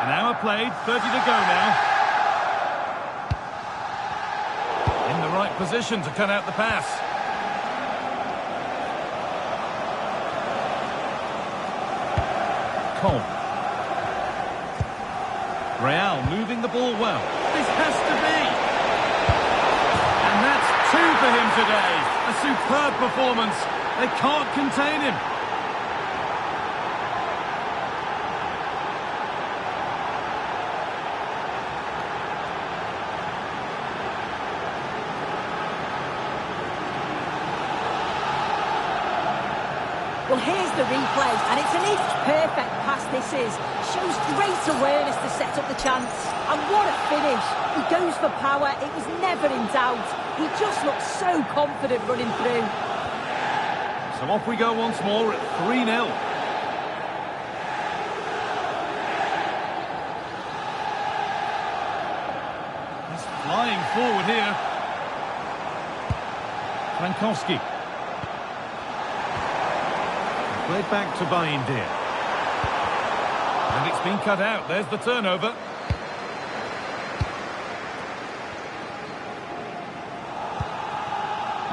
An hour played, 30 to go now. that position to cut out the pass. Cole. Real moving the ball well. This has to be. And that's two for him today. A superb performance. They can't contain him. Well, here's the replay, and it's an inch-perfect pass this is. Shows great awareness to set up the chance. And what a finish. He goes for power. It was never in doubt. He just looks so confident running through. So off we go once more at 3-0. He's flying forward here. Frankowski. Played back to Bayindir. And it's been cut out. There's the turnover.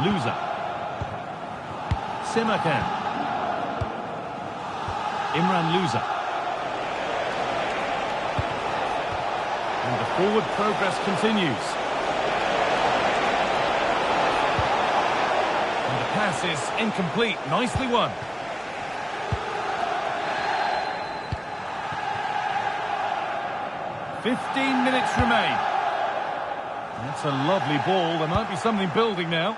Loser. Simakan. Imran Loser. And the forward progress continues. And the pass is incomplete. Nicely won. 15 minutes remain. That's a lovely ball. There might be something building now.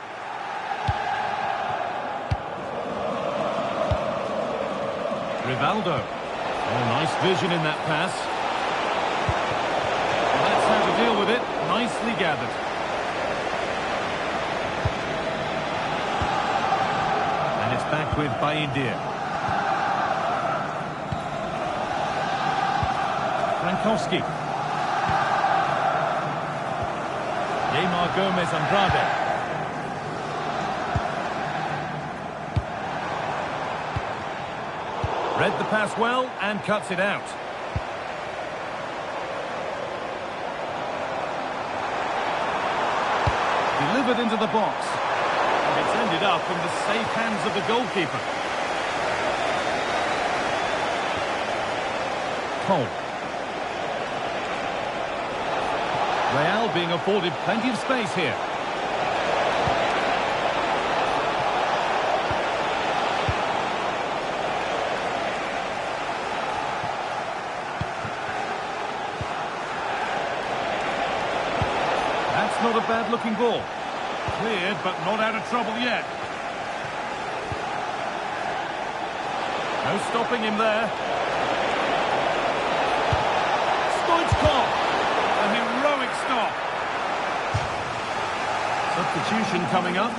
Rivaldo. Oh, nice vision in that pass. Well, that's how to deal with it. Nicely gathered. And it's back with Bayindir. Frankowski. Neymar Gomez Andrade. Read the pass well and cuts it out. Delivered into the box. And it's ended up in the safe hands of the goalkeeper. Cole. Real being afforded plenty of space here. That's not a bad-looking ball. Cleared, but not out of trouble yet. No stopping him there. Stoichkov. A heroic stop. Substitution coming up.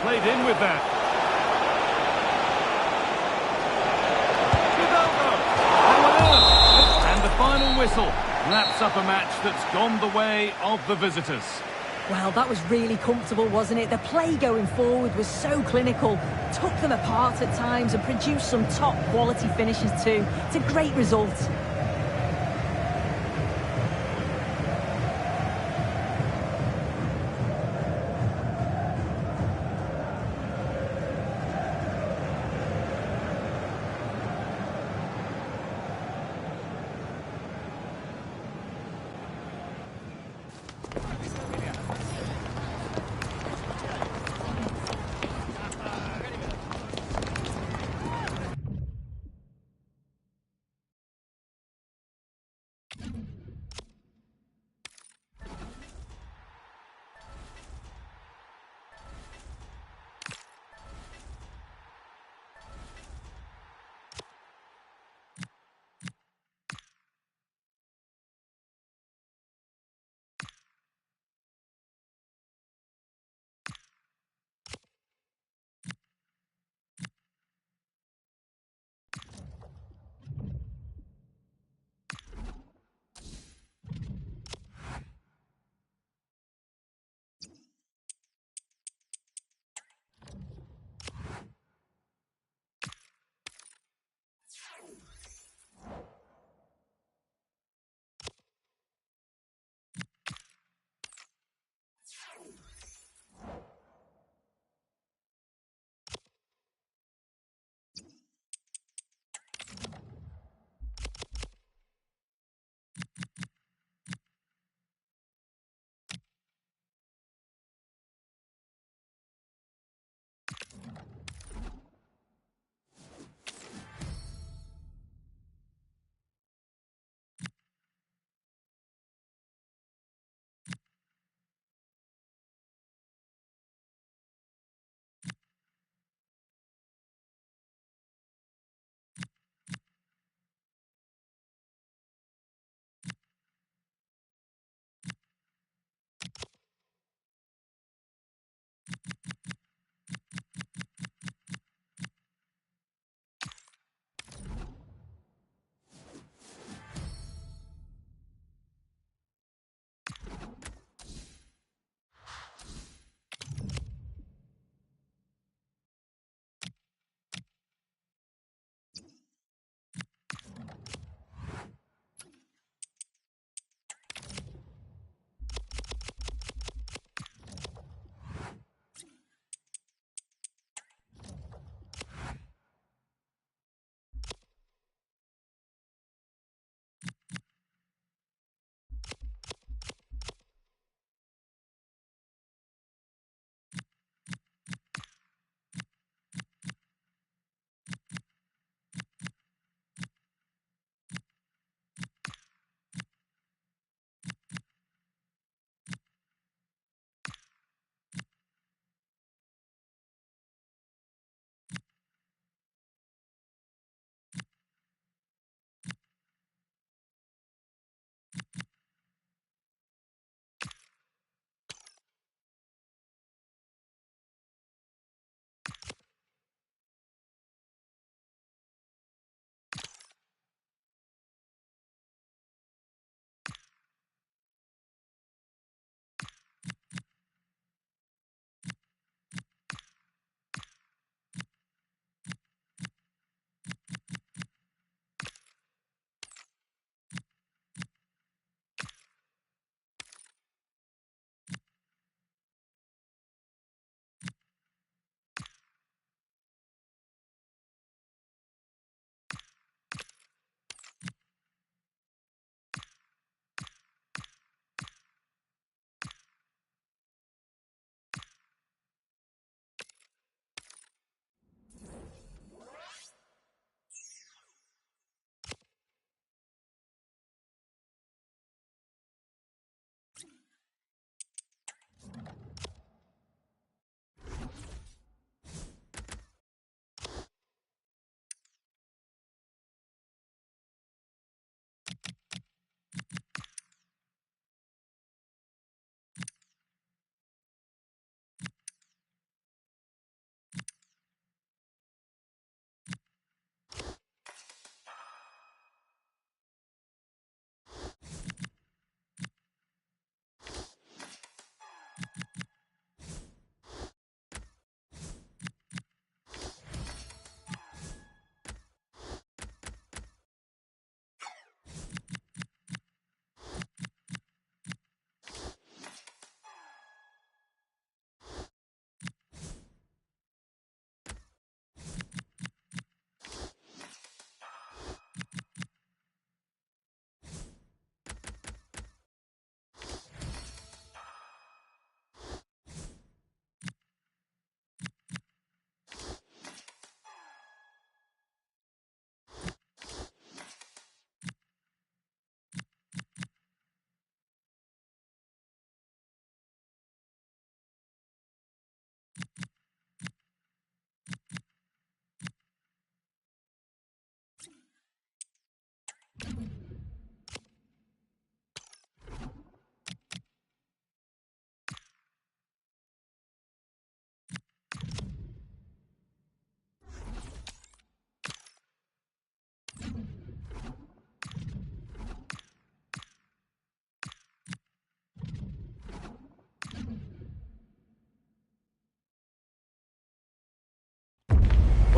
Played in with that. And the final whistle wraps up a match that's gone the way of the visitors. Well, that was really comfortable, wasn't it? The play going forward was so clinical, took them apart at times and produced some top-quality finishes too. It's a great result.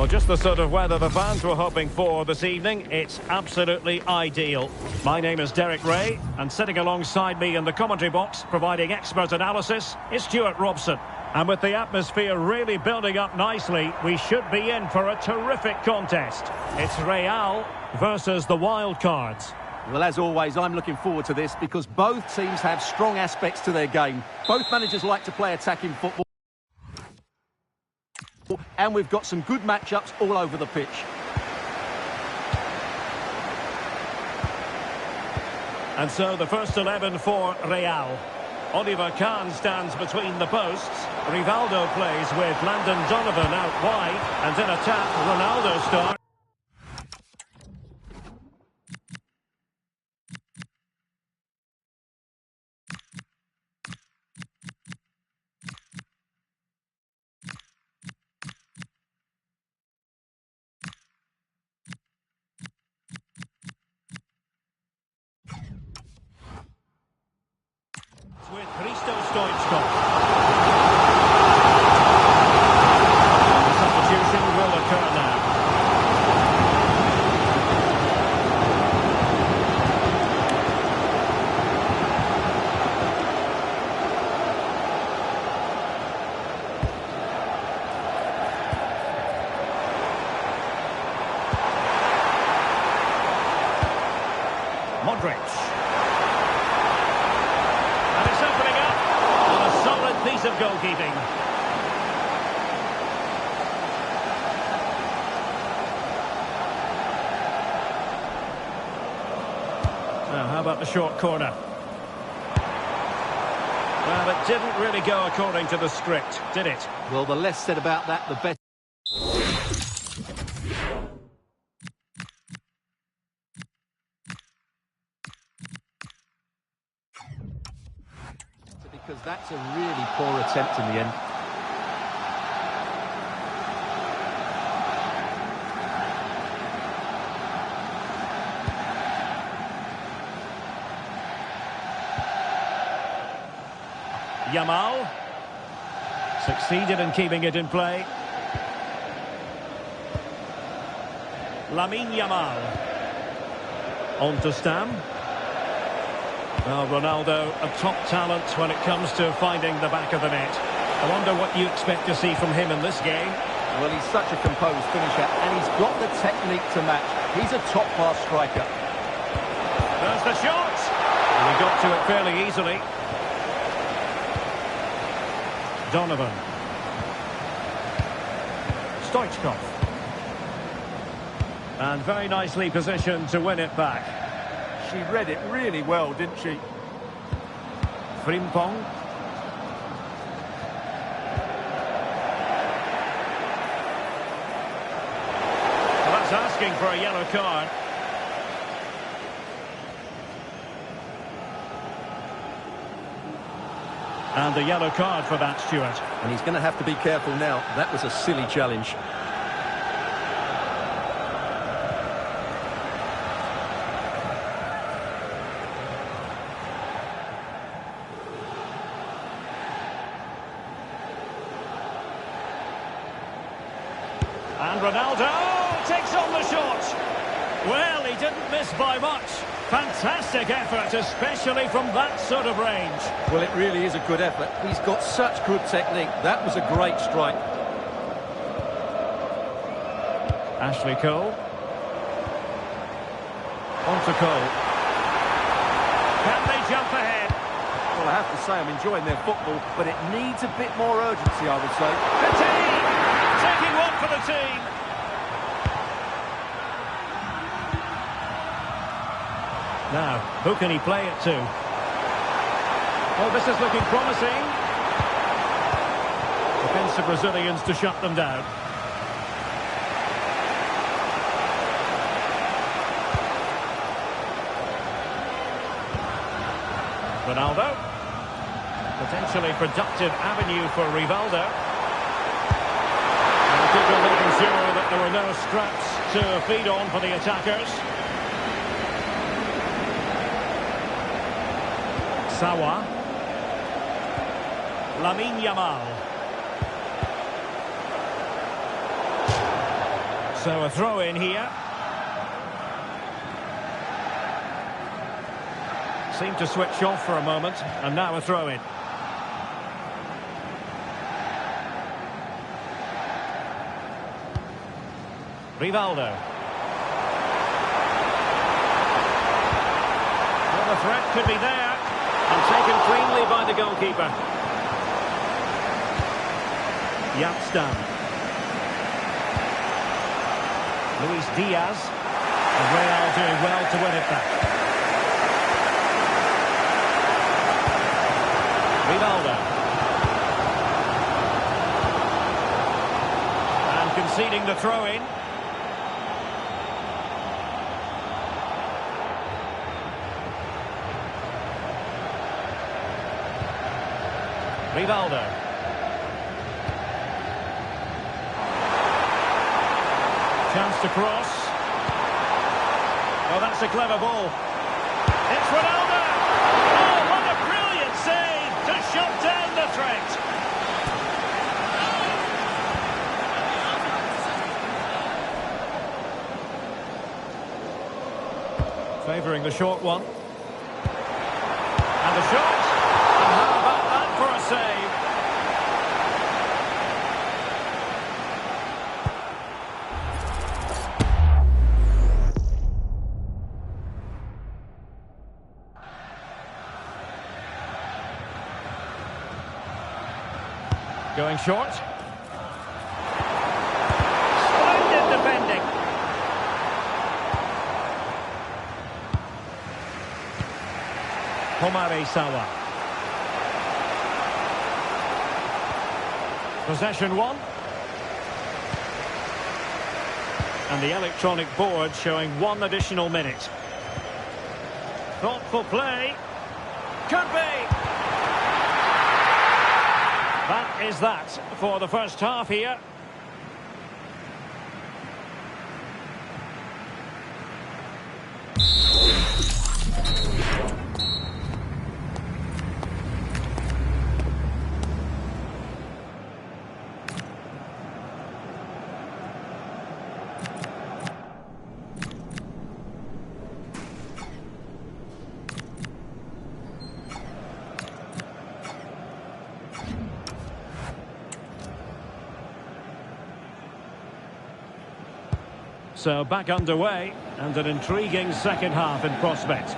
Well, just the sort of weather the fans were hoping for this evening. It's absolutely ideal. My name is Derek Ray, and sitting alongside me in the commentary box, providing expert analysis, is Stuart Robson. And with the atmosphere really building up nicely, we should be in for a terrific contest. It's Real versus the Wild Cards. Well, as always, I'm looking forward to this because both teams have strong aspects to their game. Both managers like to play attacking football. And we've got some good matchups all over the pitch. And so the first 11 for Real. Oliver Kahn stands between the posts. Rivaldo plays with Landon Donovan out wide. And in attack, Ronaldo starts. With Hristo Stoichkov. The substitution will occur now. Modric. Piece of goalkeeping. Now, how about the short corner? Well, it didn't really go according to the script, did it? Well, the less said about that, the better. Because that's a really poor attempt in the end. Yamal succeeded in keeping it in play. Lamine Yamal on to Stam. Well, Ronaldo, a top talent when it comes to finding the back of the net. I wonder what you expect to see from him in this game. Well, he's such a composed finisher, and he's got the technique to match. He's a top-class striker. There's the shot! And he got to it fairly easily. Donovan. Stoichkov. And very nicely positioned to win it back. She read it really well, didn't she? Frimpong. Well, that's asking for a yellow card. And a yellow card for that, Stuart. And he's going to have to be careful now. That was a silly challenge. And Ronaldo takes on the shot. Well, he didn't miss by much. Fantastic effort, especially from that sort of range. Well, it really is a good effort. He's got such good technique. That was a great strike. Ashley Cole. On to Cole. Can they jump ahead? Well, I have to say I'm enjoying their football, but it needs a bit more urgency, I would say. The team! Taking one for the team. Now, who can he play it to? Oh, this is looking promising. Defensive Brazilians to shut them down. Ronaldo. Potentially productive avenue for Rivaldo. And people making sure that there were no scraps to feed on for the attackers. Sawa. Lamine Yamal. So a throw in here. Seemed to switch off for a moment, and now a throw in. Rivaldo. Well, the threat could be there, and taken cleanly by the goalkeeper. Yapstam. Luis Diaz. And Real doing well to win it back. Rivaldo. And conceding the throw-in. Rivaldo. Chance to cross. Oh, that's a clever ball. It's Ronaldo! Oh, what a brilliant save to shut down the threat. Favouring the short one. And the shot. And how about that for a save? Going short. Splendid defending. Homare Sawa. Possession one. And the electronic board showing 1 additional minute. Thoughtful play. Could be. That is that for the first half here. So back underway, and an intriguing second half in prospect.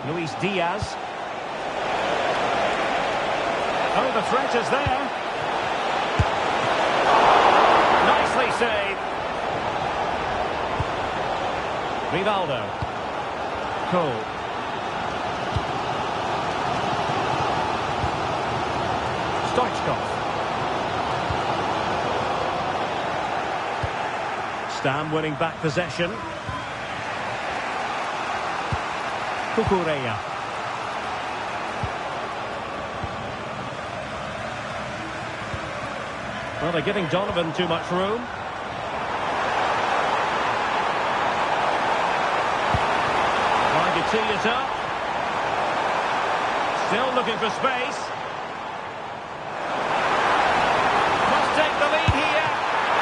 Luis Diaz. Oh, the threat is there. Nicely saved. Rivaldo. Cole. Stoichkov. Stam winning back possession. Kukureya. Well, they're giving Donovan too much room. Trying to tee it up. Still looking for space. Take the lead here.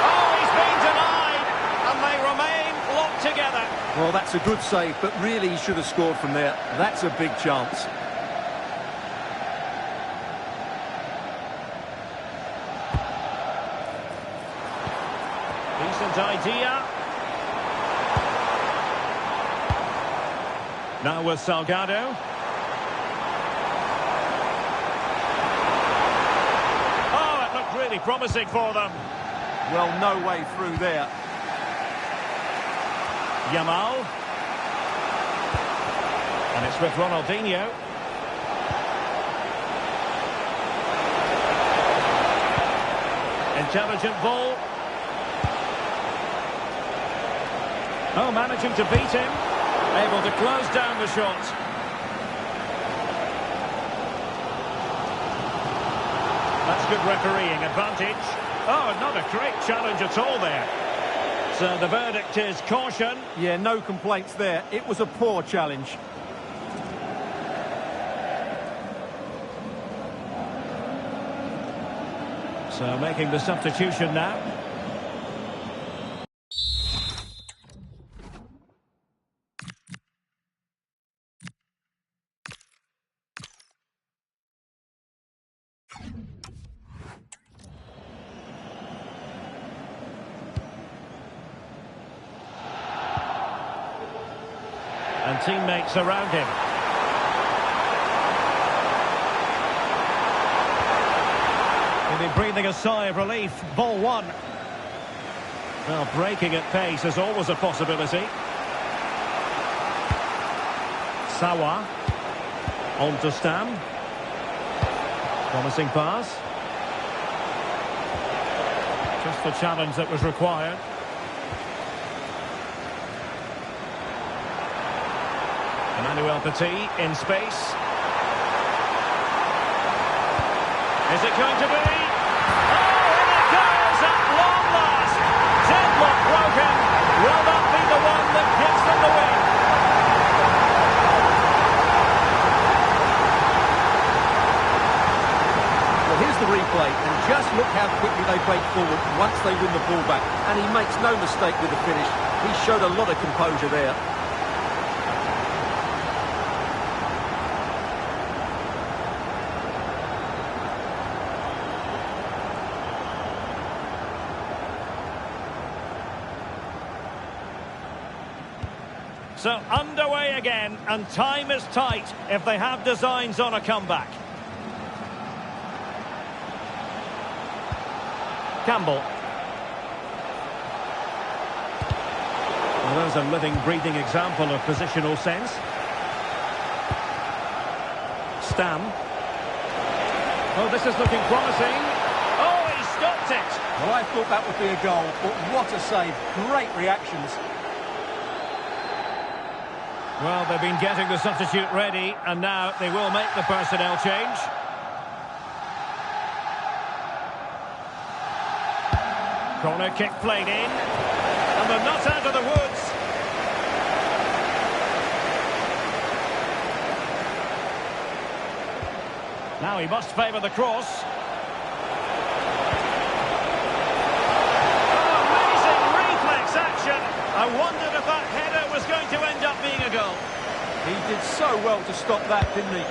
Oh, he's been denied, and they remain locked together. Well, that's a good save, but really he should have scored from there. That's a big chance. Decent idea. Now with Salgado. Really promising for them. Well, no way through there. Yamal. And it's with Ronaldinho. Intelligent ball. Oh, managing to beat him. Able to close down the shot. That's good refereeing, advantage. Oh, not a great challenge at all there. So the verdict is caution. Yeah, no complaints there. It was a poor challenge. So making the substitution now. And teammates around him. He'll be breathing a sigh of relief. Ball one. Well, breaking at pace is always a possibility. Sawa. On to Stam. Promising pass. Just the challenge that was required. Emmanuel Petit in space. Is it going to be? Oh, and it goes at long last. Deadlock broken. Will that be the one that gives them the win? Well, here's the replay, and just look how quickly they break forward once they win the ball back. And he makes no mistake with the finish. He showed a lot of composure there. So underway again, and time is tight if they have designs on a comeback. Campbell. Well, there's a living, breathing example of positional sense. Stam. Oh, this is looking promising. Oh, he stopped it. Well, I thought that would be a goal, but what a save. Great reactions. Well, they've been getting the substitute ready, and now they will make the personnel change. Corner kick played in, and they're not out of the woods. Now he must favour the cross. Oh, amazing reflex action. I wondered if that header was going to end up being a goal. He did so well to stop that, didn't he?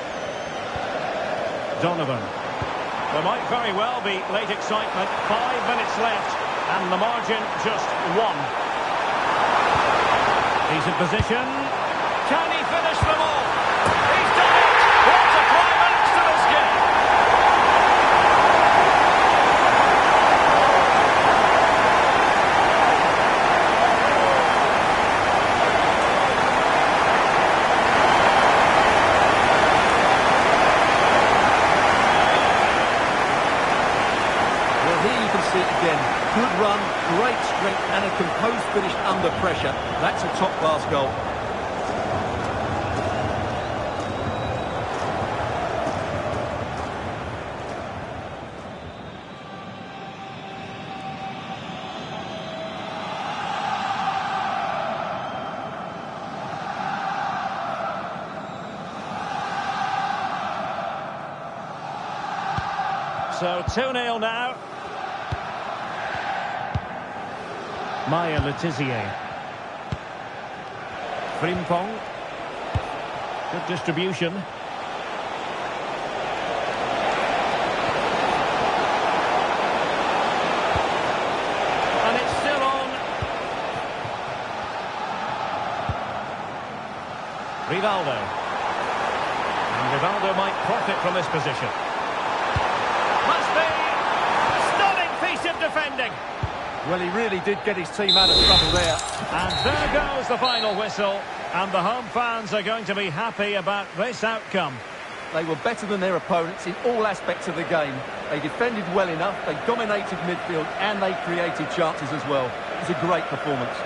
Donovan. There might very well be late excitement. 5 minutes left, and the margin just 1. He's in position. Can he finish them all? He's done it! What a climax to this game! Good run, great strength and a composed finish under pressure. That's a top-class goal. So 2-0 now. Maya Letizier. Frimpong. Good distribution. And it's still on. Rivaldo. And Rivaldo might profit from this position. Must be. Stunning piece of defending. Well, he really did get his team out of trouble there. And there goes the final whistle. And the home fans are going to be happy about this outcome. They were better than their opponents in all aspects of the game. They defended well enough, they dominated midfield, and they created chances as well. It was a great performance.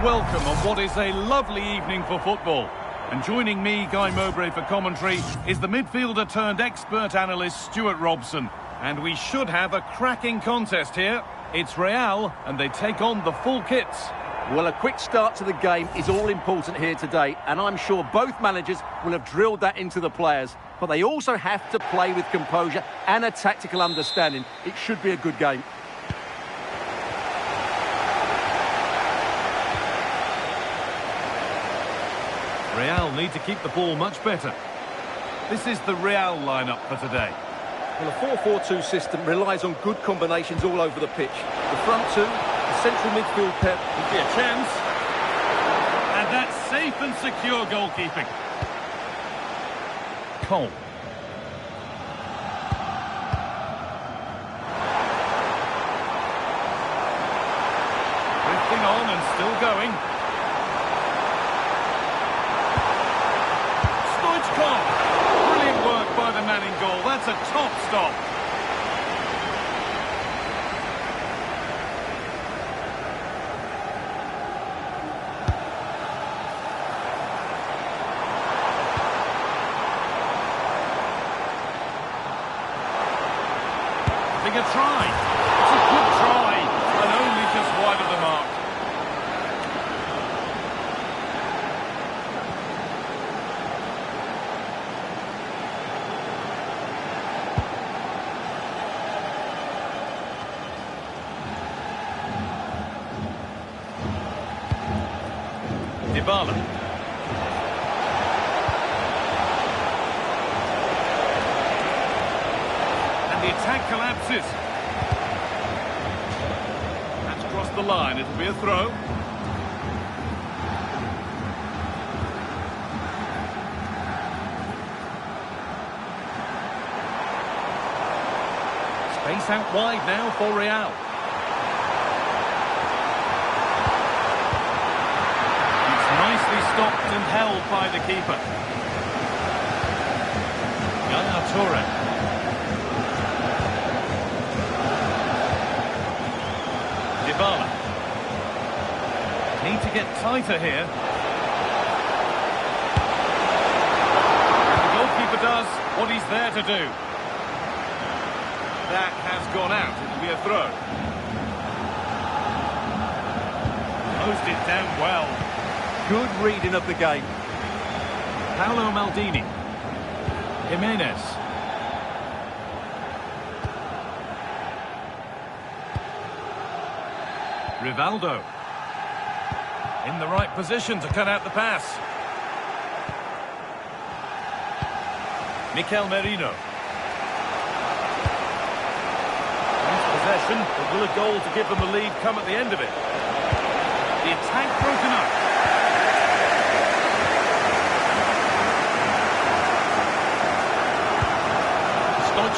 welcome on what is a lovely evening for football. And joining me, Guy Mowbray, for commentary is the midfielder turned expert analyst Stuart Robson. And we should have a cracking contest here. It's Real and they take on the full kits. Well, a quick start to the game is all important here today, and I'm sure both managers will have drilled that into the players. But they also have to play with composure and a tactical understanding. It should be a good game. Real need to keep the ball much better. This is the Real lineup for today. Well, a 4-4-2 system relies on good combinations all over the pitch. The front two, the central midfield pair. Could be a chance. And that's safe and secure goalkeeping. Cole. Drifting on and still going. Brilliant work by the man in goal. That's a top stop. Having a try. It's a good try, and only just wide of the mark. Dybala. And the attack collapses. That's crossed the line. It'll be a throw. Space out wide now for Real. Nicely stopped and held by the keeper. Yaya Toure. Dybala. Need to get tighter here. The goalkeeper does what he's there to do. That has gone out. It'll be a throw. Closed it down well. Good reading of the game. Paolo Maldini. Jimenez. Rivaldo. In the right position to cut out the pass. Mikel Merino. Nice possession, but will a goal to give them the lead come at the end of it? The attack broken up.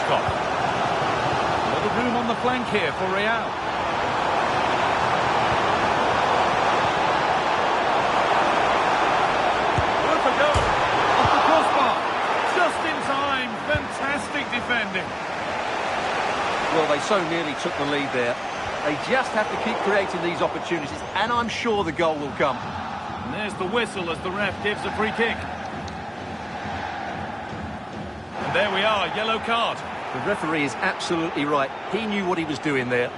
A lot of room on the flank here for Real. Worth a go. Off the crossbar. Just in time. Fantastic defending. Well, they so nearly took the lead there. They just have to keep creating these opportunities, and I'm sure the goal will come. And there's the whistle as the ref gives a free kick. And there we are, yellow card. The referee is absolutely right. He knew what he was doing there.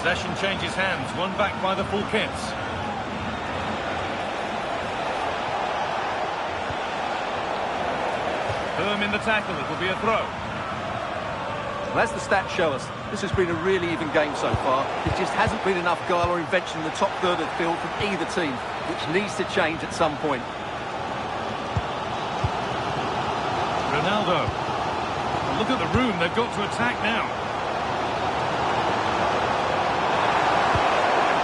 Possession changes hands, won back by the full kits. Firm in the tackle, it will be a throw. Well, as the stats show us, this has been a really even game so far. There just hasn't been enough guile or invention in the top third of the field from either team, which needs to change at some point. Ronaldo. Look at the room they've got to attack now.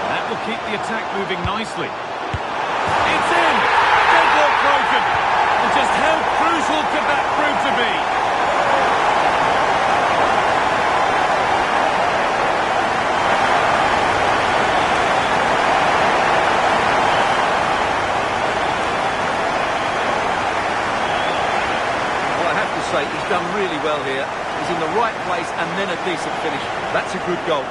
That will keep the attack moving nicely. It's in! Deadlock broken! And just how crucial could that prove to be? Say he's done really well here. He's in the right place and then a decent finish. That's a good goal.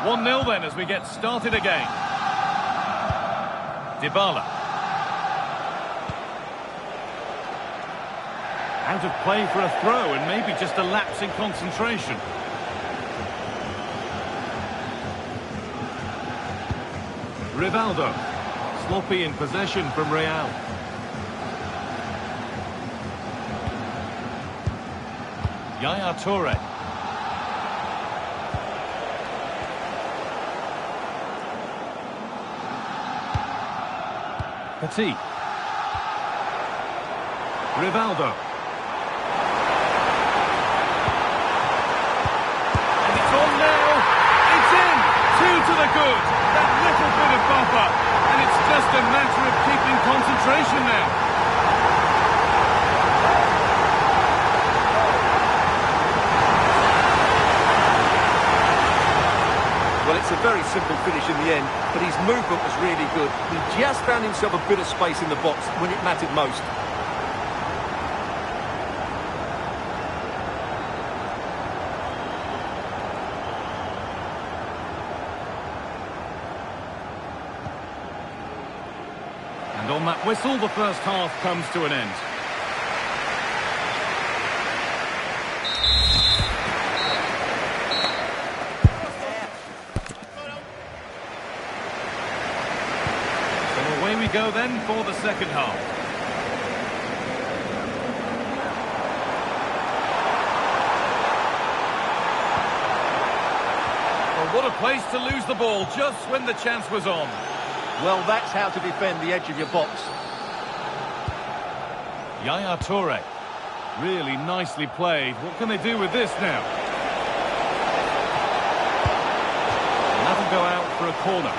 One 0 then as we get started again. Dybala. Out of play for a throw and maybe just a lapse in concentration. Rivaldo. Sloppy in possession from Real. Yaya Toure. Petit. Rivaldo. To the good, that little bit of buffer, and it's just a matter of keeping concentration now. Well, it's a very simple finish in the end, but his movement was really good. He just found himself a bit of space in the box when it mattered most. And on that whistle, the first half comes to an end. So away we go then for the second half. Well, what a place to lose the ball just when the chance was on. Well, that's how to defend the edge of your box. Yaya Toure. Really nicely played. What can they do with this now? And that'll go out for a corner.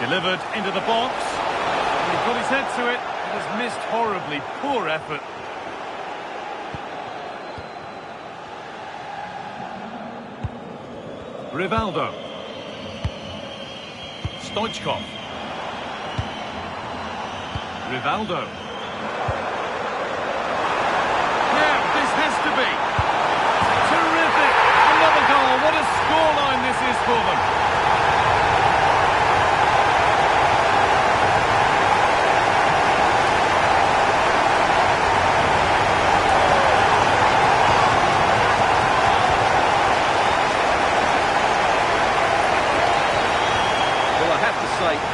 Delivered into the box. And he put his head to it. It has missed horribly. Poor effort. Rivaldo. Stoichkov. Rivaldo. Now, this has to be. Terrific. Another goal. What a scoreline this is for them.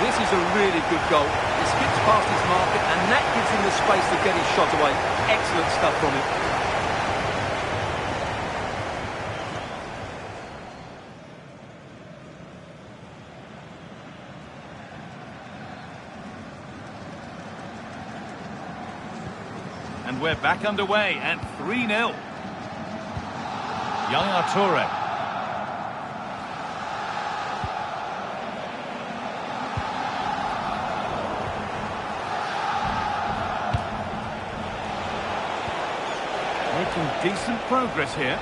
This is a really good goal. It skips past his marker and that gives him the space to get his shot away. Excellent stuff from him. And we're back underway at 3-0. Yaya Toure. Making decent progress here.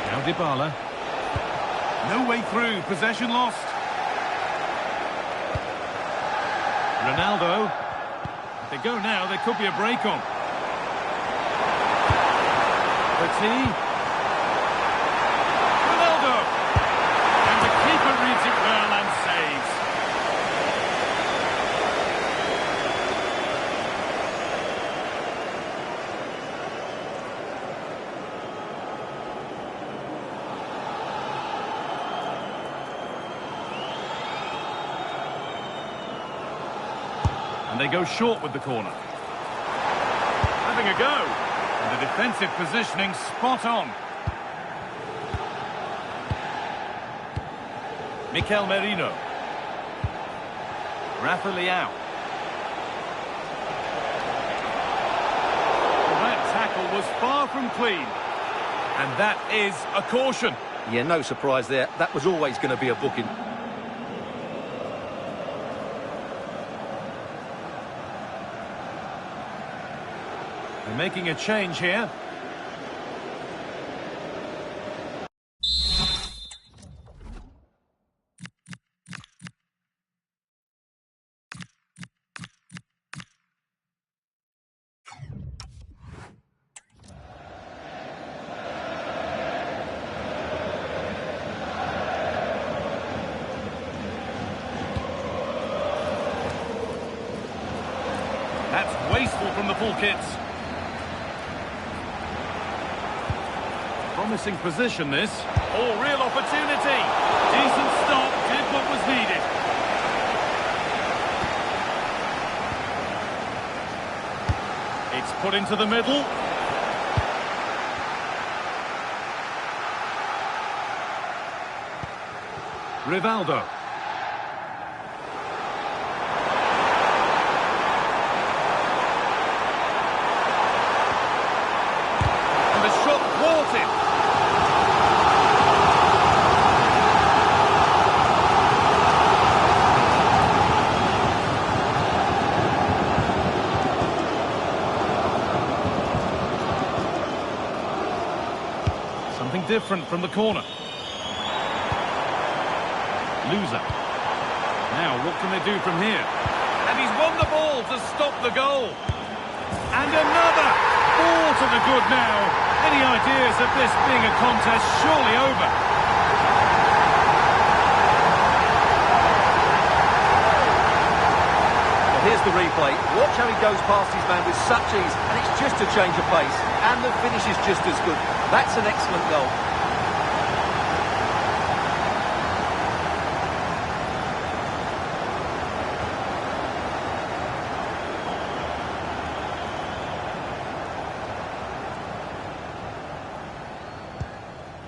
Now Dybala. No way through. Possession lost. Ronaldo. If they go now, there could be a break on. Petit. Ronaldo. And the keeper reads it well. And they go short with the corner. Having a go. And the defensive positioning spot on. Mikel Merino. Rafa Leao. That tackle was far from clean. And that is a caution. Yeah, no surprise there. That was always going to be a booking. They're making a change here. That's wasteful from the full kits. Promising position, this. Oh, real opportunity. Decent stop, did what was needed. It's put into the middle. Rivaldo. And the shot thwarted. Something different from the corner. Loser. Now, what can they do from here? And he's won the ball to stop the goal. And another! Ball to the good now. Any ideas of this being a contest surely over? Well, here's the replay. Watch how he goes past his man with such ease, and it's just a change of pace. And the finish is just as good. That's an excellent goal.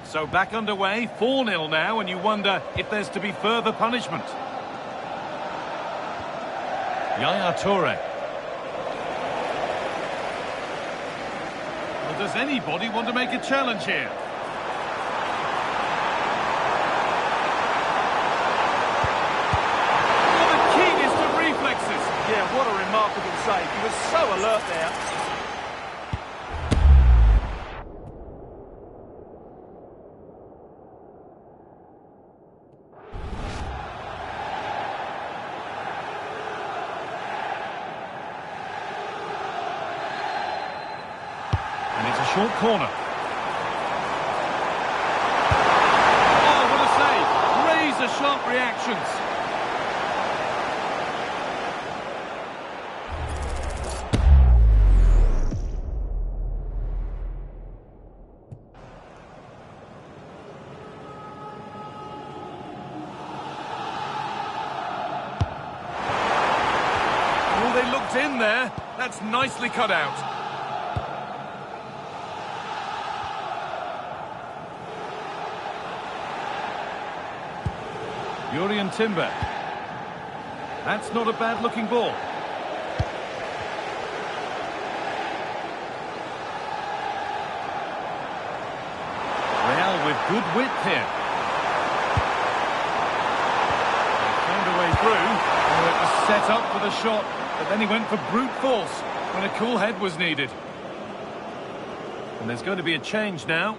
So back underway, 4-0 now, and you wonder if there's to be further punishment. Yaya Toure. Well, does anybody want to make a challenge here? Oh, the keenest of reflexes. Yeah, what a remarkable save. He was so alert there. Short corner. Oh, what a save. Razor-sharp reactions. Oh, they looked in there. That's nicely cut out. Jurrien Timber. That's not a bad-looking ball. Real with good width here. They found a way through. Oh, it was set up for the shot, but then he went for brute force when a cool head was needed. And there's going to be a change now.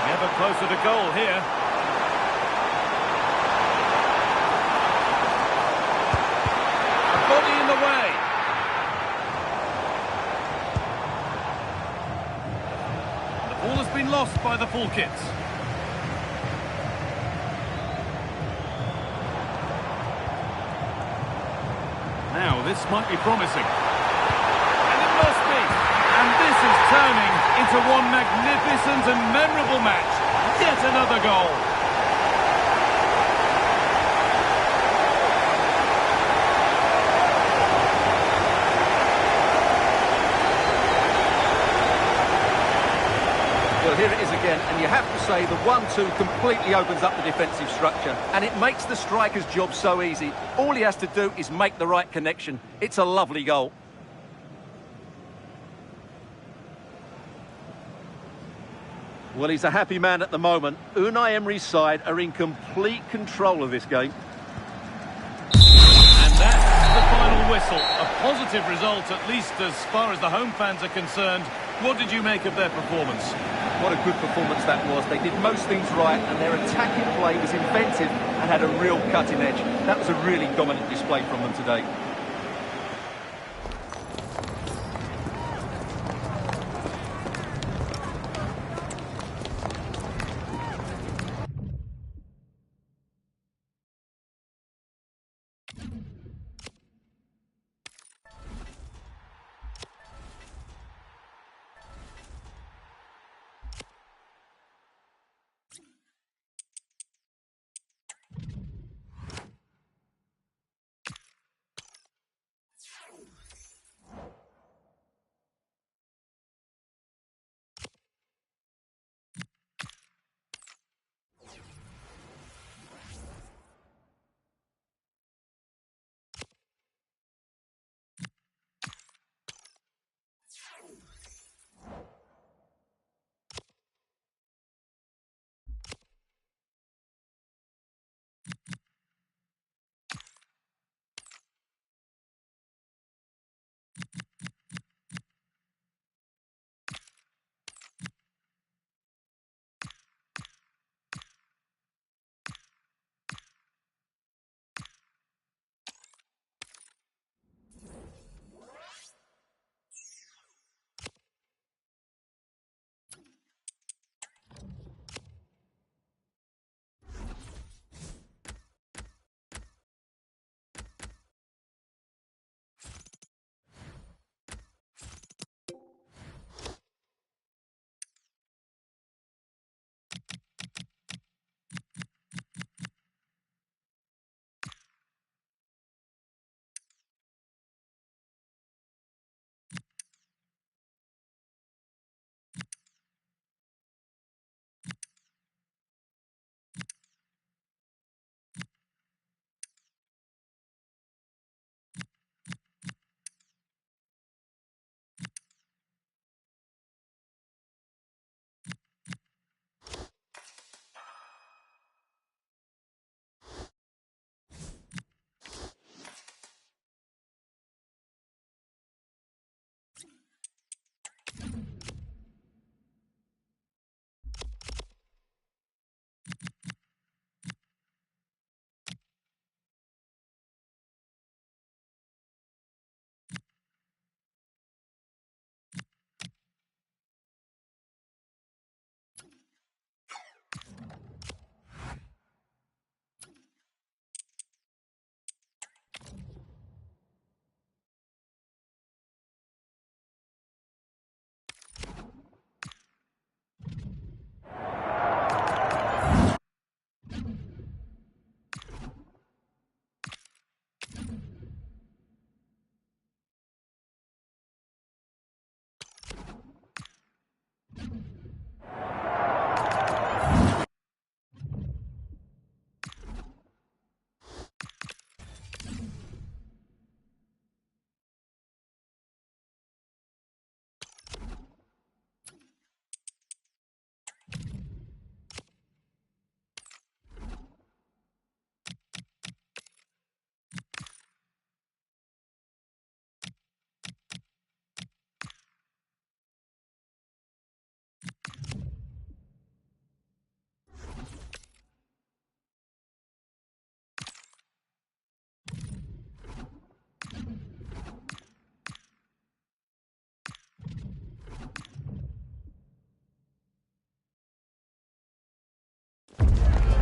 Ever closer to goal here. A body in the way. The ball has been lost by the full kits. Now, this might be promising. And it must be. And this is turning into one magnificent and memorable match. Yet another goal. Well, here it is again, and you have to say the 1-2 completely opens up the defensive structure, and it makes the striker's job so easy. All he has to do is make the right connection. It's a lovely goal. Well, he's a happy man at the moment. Unai Emery's side are in complete control of this game. And that's the final whistle. A positive result, at least as far as the home fans are concerned. What did you make of their performance? What a good performance that was. They did most things right, and their attacking play was inventive and had a real cutting edge. That was a really dominant display from them today.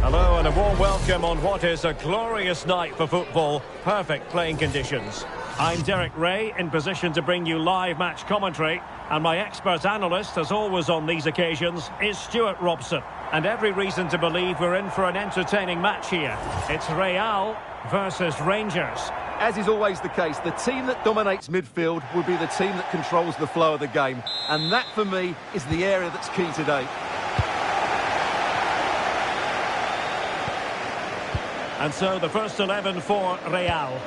Hello and a warm welcome on what is a glorious night for football. Perfect playing conditions. I'm Derek Ray, in position to bring you live match commentary. And my expert analyst, as always on these occasions, is Stuart Robson. And every reason to believe we're in for an entertaining match here. It's Real versus Rangers. As is always the case, the team that dominates midfield will be the team that controls the flow of the game. And that, for me, is the area that's key today. And so the first 11 for Real.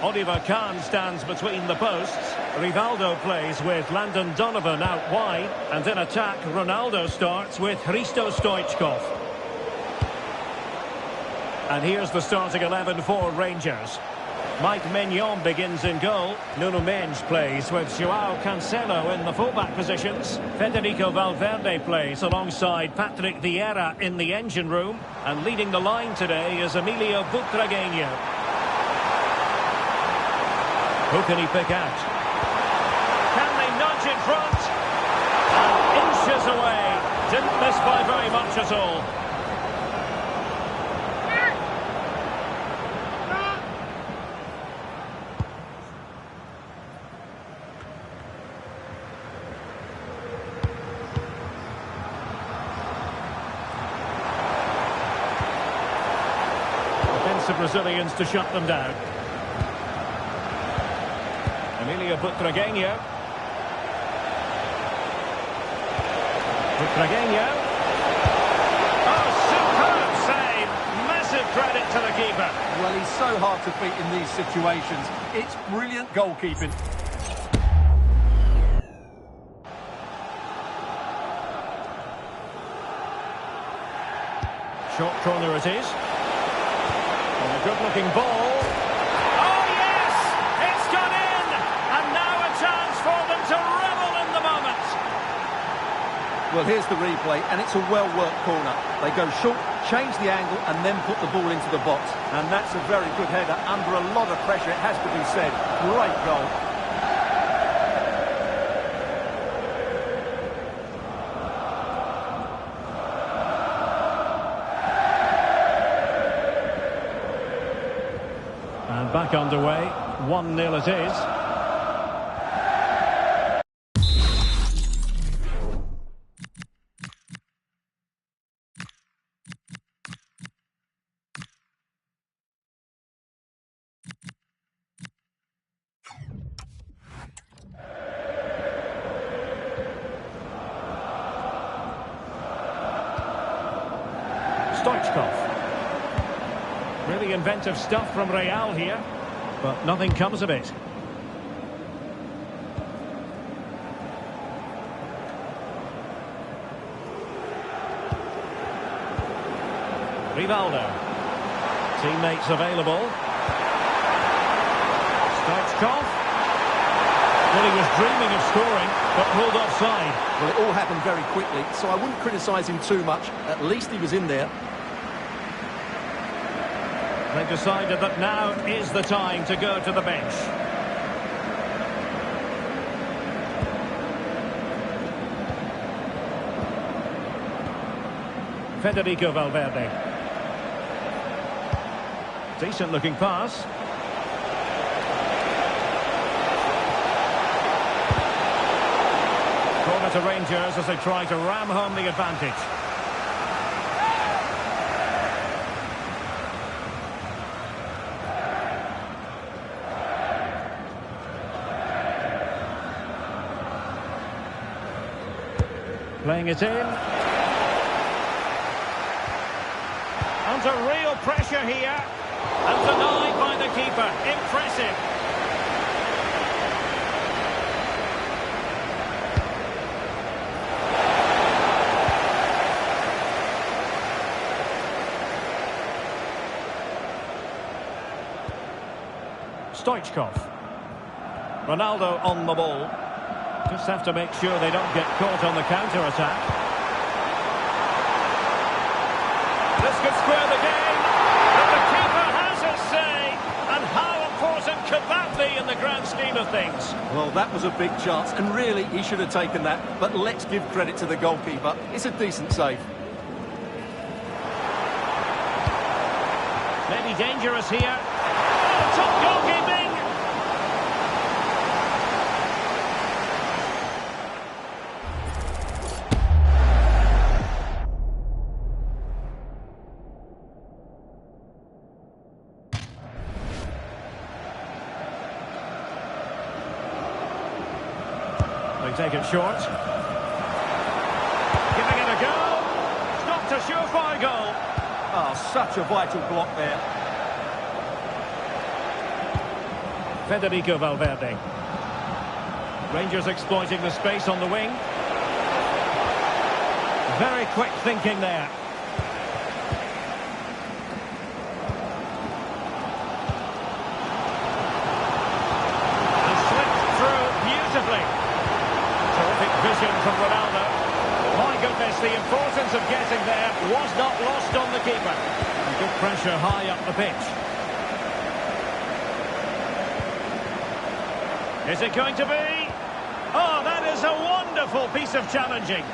Oliver Kahn stands between the posts. Rivaldo plays with Landon Donovan out wide. And in attack, Ronaldo starts with Hristo Stoichkov. And here's the starting 11 for Rangers. Mike Maignan begins in goal. Nuno Mendes plays with Joao Cancelo in the fullback positions. Federico Valverde plays alongside Patrick Vieira in the engine room. And leading the line today is Emilio Butragueño. Who can he pick out? Can they nudge in front? And inches away. Didn't miss by very much at all. Defensive Brazilians to shut them down. Emilio Butragueño. Butragueño. Oh, superb save. Massive credit to the keeper. Well, he's so hard to beat in these situations. It's brilliant goalkeeping. Short corner it is. And a good-looking ball. Oh, yes! It's gone in! And now a chance for them to revel in the moment. Well, here's the replay, and it's a well-worked corner. They go short, change the angle, and then put the ball into the box. And that's a very good header under a lot of pressure, it has to be said. Great goal. And back underway, 1-0 it is. Stoichkov. Really inventive stuff from Real here, but nothing comes of it. Rivaldo. Teammates available. Stoichkov. Well, he was dreaming of scoring, but pulled offside. Well, it all happened very quickly, so I wouldn't criticise him too much. At least he was in there. They decided that now is the time to go to the bench. Federico Valverde. Decent looking pass. Corner to Rangers as they try to ram home the advantage. Playing it in. Under real pressure here. And denied by the keeper. Impressive. Stoichkov. Ronaldo on the ball. Just have to make sure they don't get caught on the counter-attack. This could square the game. And the keeper has his say. And how important could that be in the grand scheme of things? Well, that was a big chance, and really, he should have taken that. But let's give credit to the goalkeeper. It's a decent save. Maybe dangerous here. Oh, top goalkeeping! They take it short. Giving it a go. Stopped a surefire goal. Oh, such a vital block there. Federico Valverde. Rangers exploiting the space on the wing. Very quick thinking there. And slipped through beautifully. Terrific vision from Ronaldo. My goodness, the importance of getting there was not lost on the keeper. And good pressure high up the pitch. Is it going to be? Oh, that is a wonderful piece of challenging.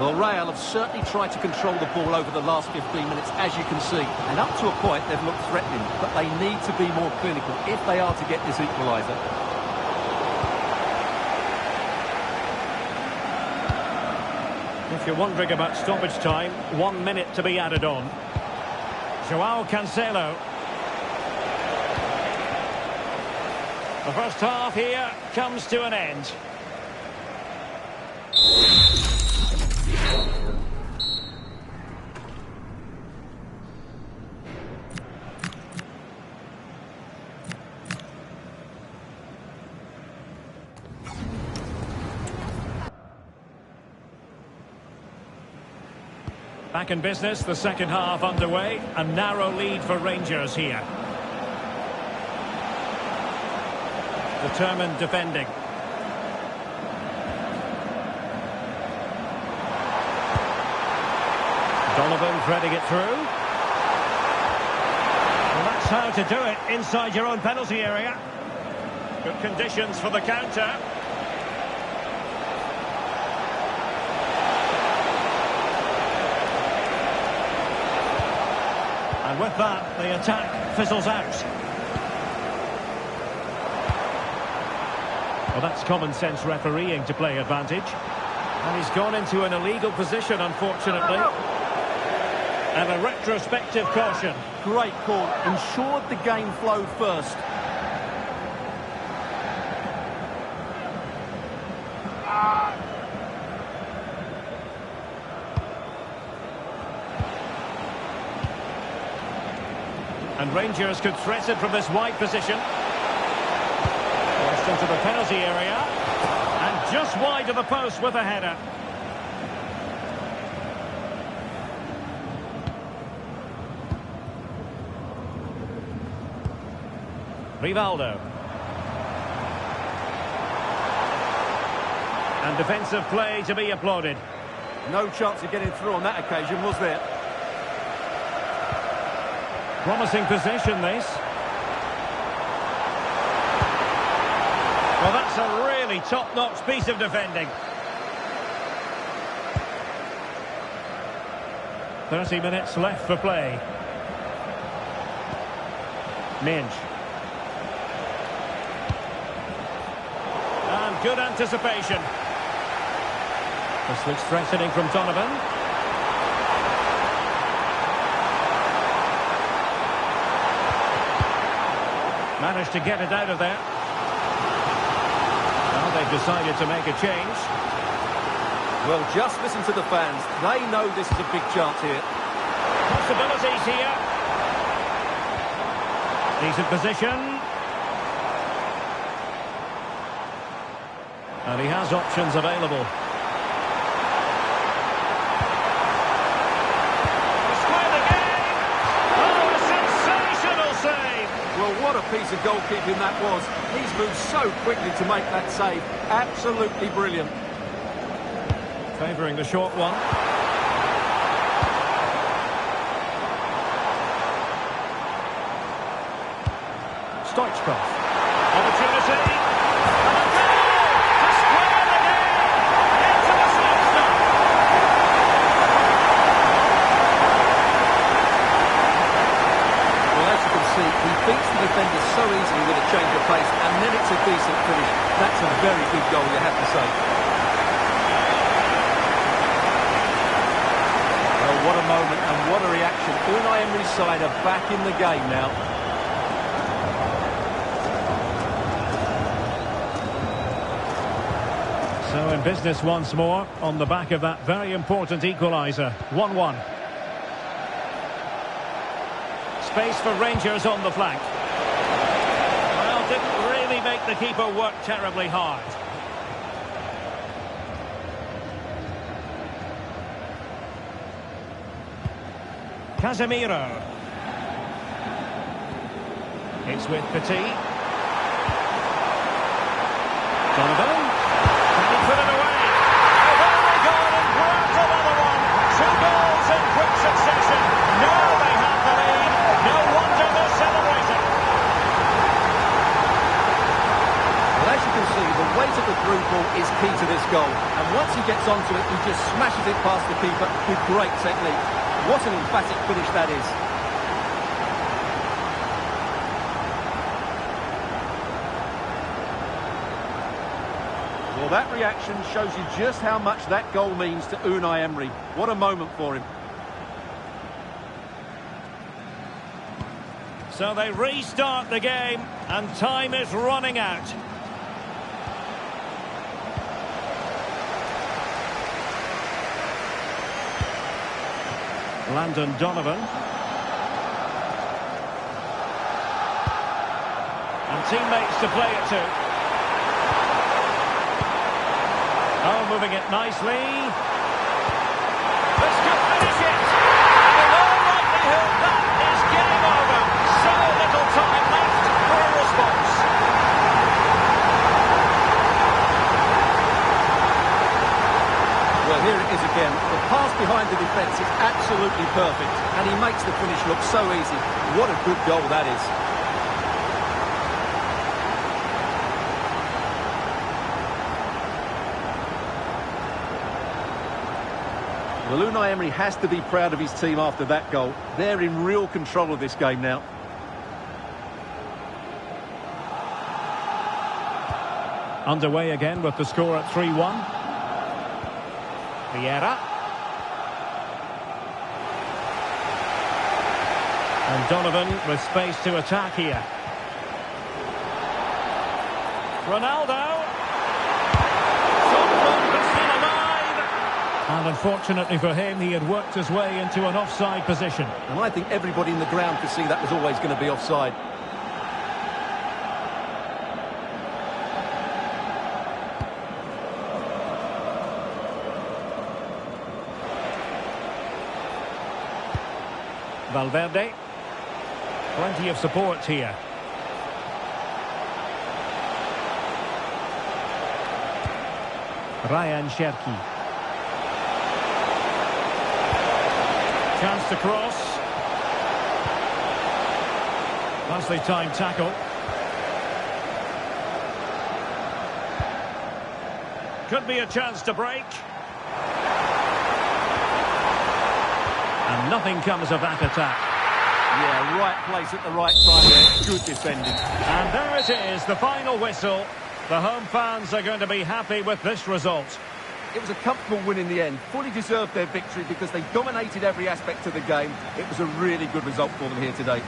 Well, Real have certainly tried to control the ball over the last 15 minutes, as you can see. And up to a point, they've looked threatening. But they need to be more clinical if they are to get this equaliser. If you're wondering about stoppage time, 1 minute to be added on. Joao Cancelo. The first half here comes to an end. Back in business, the second half underway. A narrow lead for Rangers here. Determined defending. Donovan threading it through. Well, that's how to do it inside your own penalty area. Good conditions for the counter. And with that, the attack fizzles out. Well, that's common sense refereeing to play advantage. And he's gone into an illegal position, unfortunately. And a retrospective caution. Great call. Ensured the game flowed first. And Rangers could threaten from this wide position. Forced into the penalty area. And just wide of the post with a header. Rivaldo. And defensive play to be applauded. No chance of getting through on that occasion, was there? Promising possession, this. Well, that's a really top-notch piece of defending. 30 minutes left for play. Minge. And good anticipation. This looks threatening from Donovan. Managed to get it out of there. Well, they've decided to make a change. Well, just listen to the fans. They know this is a big chance here. Possibilities here. Decent position. And he has options available. Square the game. Oh, a sensational save. Well, what a piece of goalkeeping that was. He's moved so quickly to make that save. Absolutely brilliant. Favouring the short one. Stoichkov. Opportunity. And a goal to square the game. Into the slipstone. Well, as you can see, he beats the defender so easily with a change of pace, and then it's a decent finish. That's a very good goal, you have to say. Well, what a moment and what a reaction. Unai Emery's side are back in the game now. So in business once more on the back of that very important equaliser. 1-1. Space for Rangers on the flank. Well, didn't really make the keeper work terribly hard. Casemiro. It's with Petit. Donovan. Can he put it away? They've only gone and grabbed another one. 2 goals in quick succession. Now they have the lead. No wonder they're celebrating. Well, as you can see, the weight of the through ball is key to this goal. And once he gets onto it, he just smashes it past the keeper with great technique. What an emphatic finish that is. Well, that reaction shows you just how much that goal means to Unai Emery. What a moment for him. So they restart the game, and time is running out. Landon Donovan. And teammates to play it to. Oh, moving it nicely. This could finish it. And in all likelihood, that is game over. So little time left for a response. Well, here it is again. The pass behind the defence is absolutely perfect, and he makes the finish look so easy. What a good goal that is. Well, Unai Emery has to be proud of his team after that goal. They're in real control of this game now. Underway again with the score at 3-1. Vieira. And Donovan with space to attack here. Ronaldo. Someone but still alive. And unfortunately for him, he had worked his way into an offside position. And I think everybody in the ground could see that was always going to be offside. Valverde. Plenty of support here. Ryan Cherki. Chance to cross. Nicely timed tackle. Could be a chance to break. And nothing comes of that attack. Yeah, right place at the right time there. Good defending. And there it is, the final whistle. The home fans are going to be happy with this result. It was a comfortable win in the end. Fully deserved their victory because they dominated every aspect of the game. It was a really good result for them here today.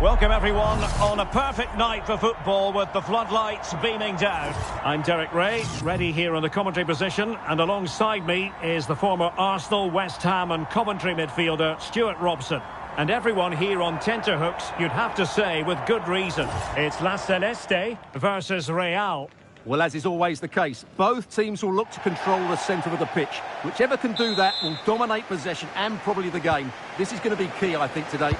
Welcome everyone on a perfect night for football with the floodlights beaming down. I'm Derek Ray, ready here in the commentary position, and alongside me is the former Arsenal, West Ham and Coventry midfielder Stuart Robson. And everyone here on tenterhooks, you'd have to say with good reason. It's La Celeste versus Real. Well, as is always the case, both teams will look to control the centre of the pitch. Whichever can do that will dominate possession and probably the game. This is going to be key, I think, today.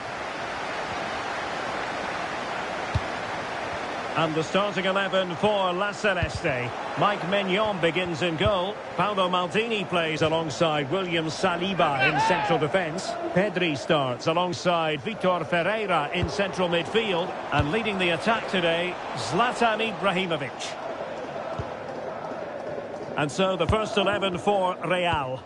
And the starting 11 for La Celeste. Mike Maignan begins in goal. Paolo Maldini plays alongside William Saliba in central defence. Pedri starts alongside Vitor Ferreira in central midfield. And leading the attack today, Zlatan Ibrahimovic. And so the first 11 for Real.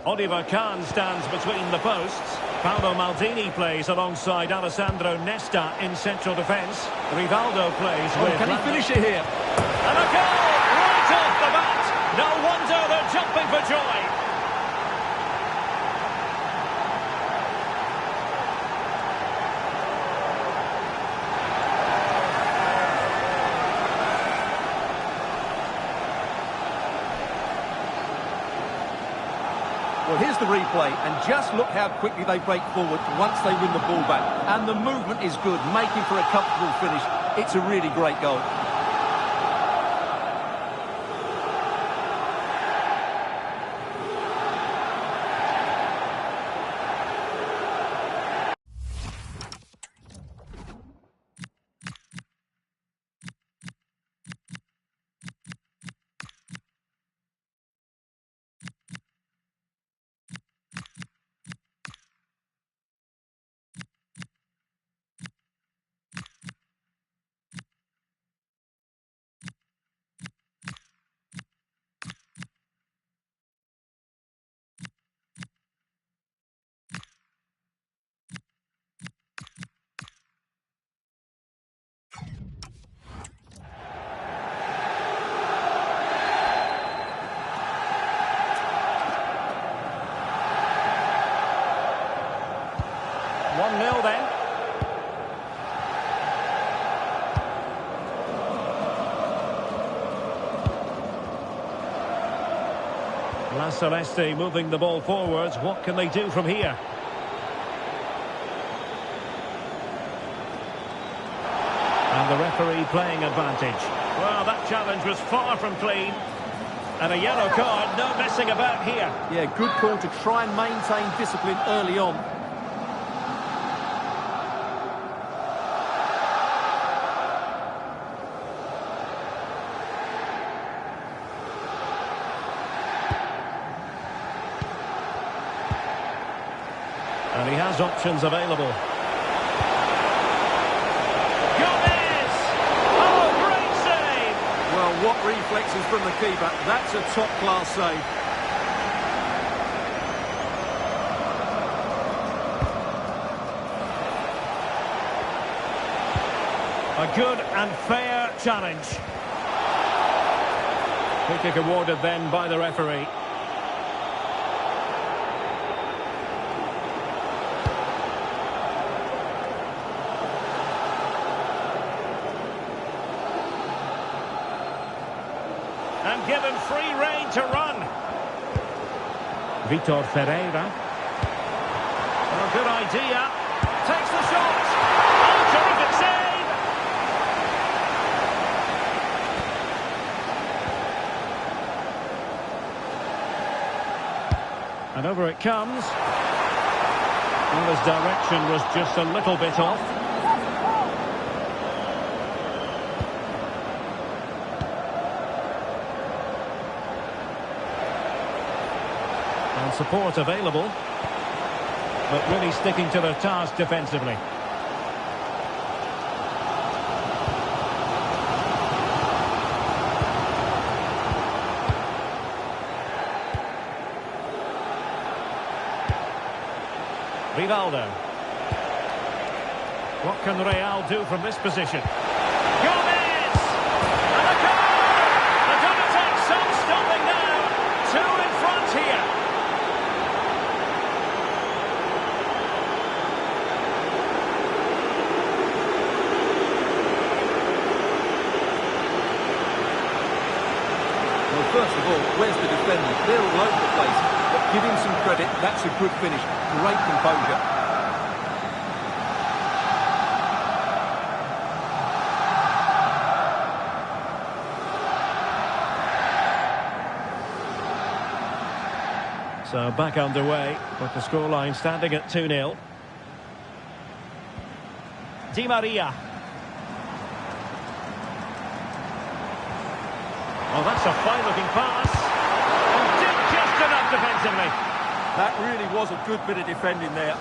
Oliver Kahn stands between the posts. Paolo Maldini plays alongside Alessandro Nesta in central defence. Rivaldo plays with... Can he finish it here? And a goal! Right off the bat! No wonder they're jumping for joy! Well, here's the replay, and just look how quickly they break forward once they win the ball back. And the movement is good, making for a comfortable finish. It's a really great goal. Then. La Celeste moving the ball forwards. What can they do from here? And the referee playing advantage. Well, that challenge was far from clean. And a yellow card, no messing about here. Yeah, good call to try and maintain discipline early on. And he has options available. Gomez! Oh, great save! Well, what reflexes from the keeper. That's a top-class save. A good and fair challenge. Free kick awarded then by the referee. And given free rein to run. Vitor Ferreira. Oh, good idea. Takes the shot. Oh, terrific save. And over it comes. Well, his direction was just a little bit off. And support available, but really sticking to their task defensively. Rivaldo. What can Real do from this position? Gomez! And a goal! The double take, some stopping now. Two in front here. first of all, where's the defender? They're all over the place. But give him some credit, that's a good finish. Great composure. So back underway with the scoreline standing at 2-0. Di Maria. Oh, that's a fine-looking pass. And did just enough defensively. That really was a good bit of defending there.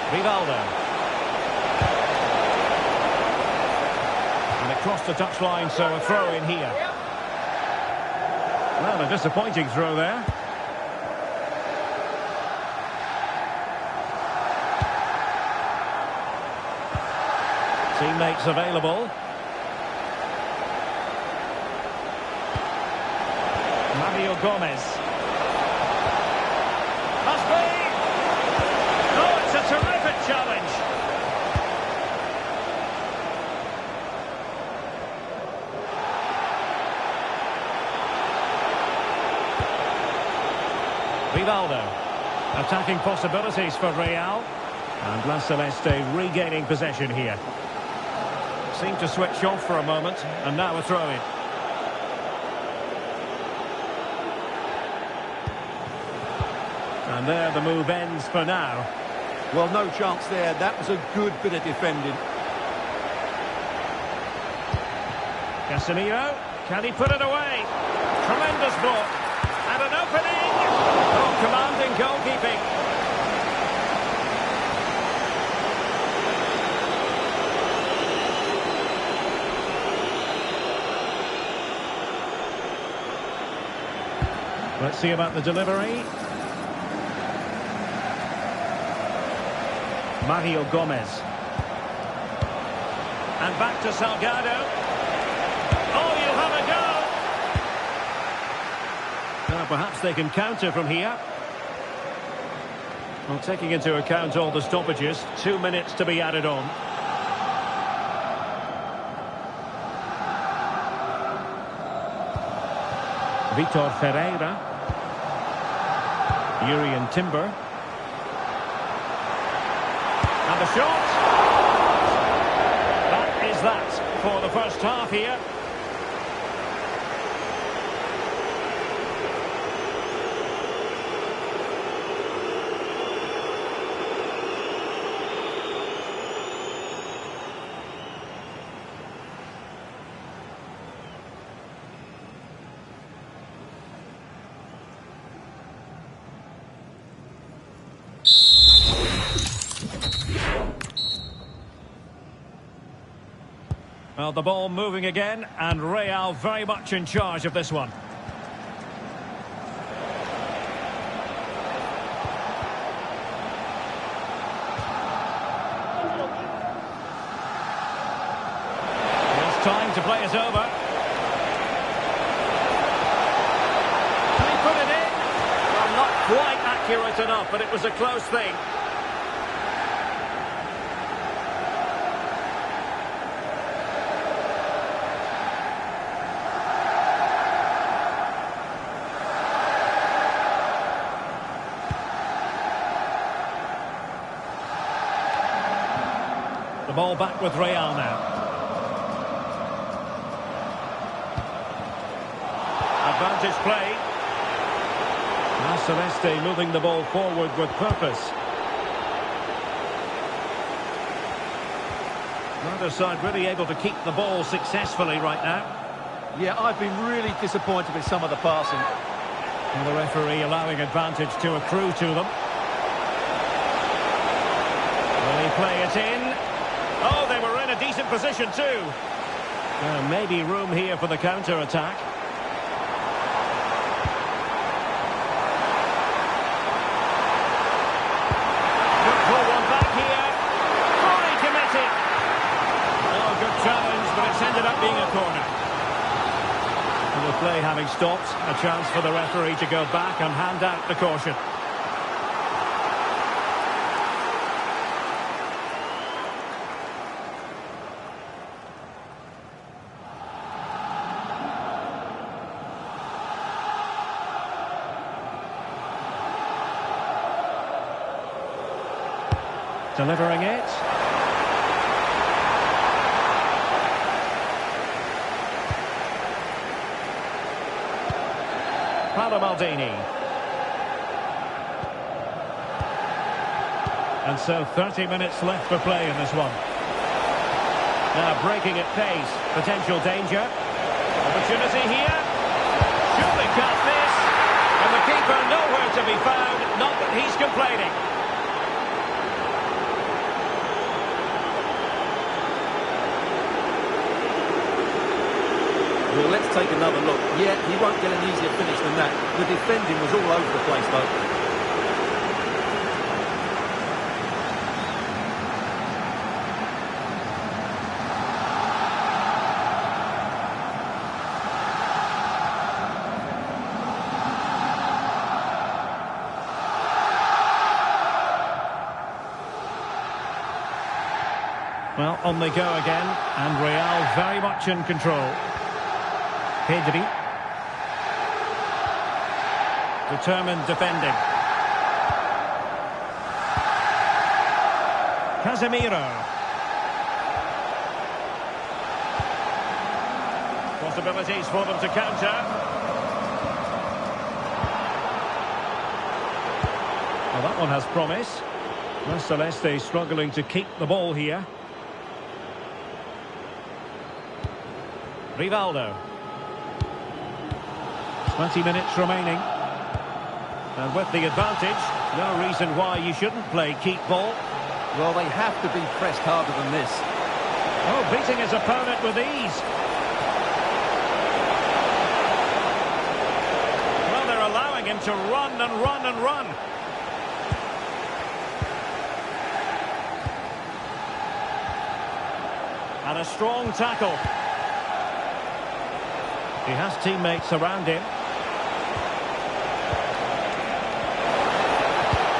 Rivaldo. And it crossed the touchline, so a throw in here. Well, a disappointing throw there. Teammates available. Mario Gomez. Must be! Oh, it's a terrific challenge. Rivaldo. Attacking possibilities for Real. And La Celeste regaining possession here. Seemed to switch off for a moment, and now a throw-in. And there the move ends for now. Well, no chance there. That was a good bit of defending. Casemiro, can he put it away? Tremendous block. And an opening. Oh, commanding goalkeeping. Let's see about the delivery. Mario Gomez. And back to Salgado. Oh, you have a go! Now, perhaps they can counter from here. Well, taking into account all the stoppages, 2 minutes to be added on. Vitor Ferreira. Urian Timber. And the shot. That is that for the first half here. Well, the ball moving again, and Real very much in charge of this one. It's time to play it over. Can he put it in? Well, not quite accurate enough, but it was a close thing. The ball back with Real now. Advantage play. La Celeste moving the ball forward with purpose. Neither side really able to keep the ball successfully right now. Yeah, I've been really disappointed with some of the passing. And the referee allowing advantage to accrue to them. Will he play it in? Oh, they were in a decent position too. Maybe room here for the counter-attack. Good pull one back here. Fully committed. Oh, good challenge, but it's ended up being a corner. And the play having stopped, a chance for the referee to go back and hand out the caution. Delivering it. Paolo Maldini. And so 30 minutes left for play in this one. Now breaking at pace. Potential danger. Opportunity here. Surely can't miss. And the keeper nowhere to be found. Not that he's complaining. Well, let's take another look. Yeah, he won't get an easier finish than that. The defending was all over the place, though. Well, on they go again, and Real very much in control. Pedri. Determined defending. Casemiro. Possibilities for them to counter. Well, that one has promise. Well, Celeste struggling to keep the ball here. Rivaldo. 20 minutes remaining. And with the advantage, no reason why you shouldn't play keep ball. Well, they have to be pressed harder than this. Oh, beating his opponent with ease. Well, they're allowing him to run and run and run. And a strong tackle. He has teammates around him.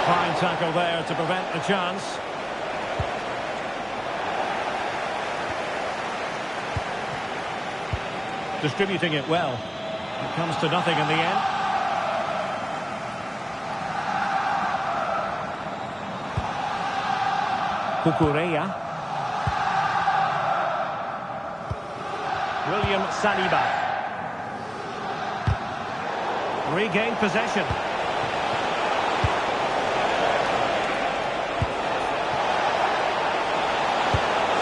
Fine tackle there to prevent the chance. Distributing it well. It comes to nothing in the end. Cucurella. William Saliba. Regained possession.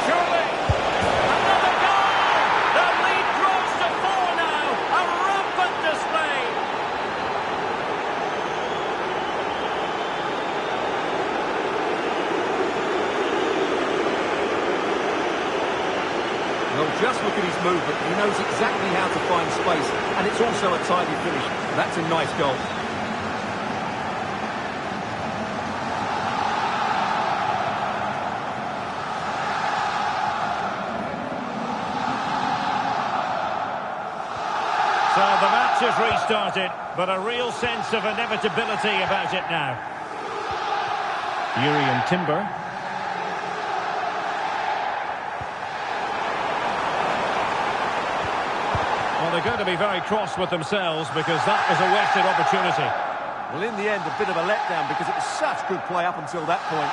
Surely. Another goal! The lead grows to 4 now. A rampant display. Well, just look at his movement. He knows exactly how to find space, and it's also a tidy finish. That's a nice goal. So the match has restarted, but a real sense of inevitability about it now. Urian Timber. Well, they're going to be very cross with themselves because that was a wasted opportunity. Well, in the end, a bit of a letdown because it was such good play up until that point.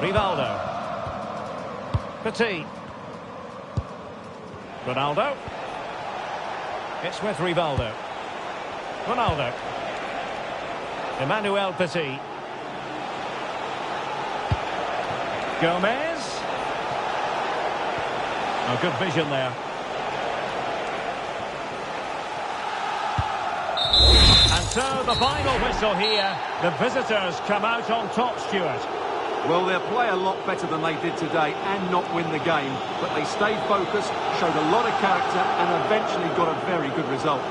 Rivaldo. Petit. Ronaldo. It's with Rivaldo. Ronaldo. Emmanuel Petit. Gomez. Oh, good vision there. And so the final whistle here. The visitors come out on top, Stuart. Well, they'll play a lot better than they did today and not win the game. But they stayed focused, showed a lot of character and eventually got a very good result.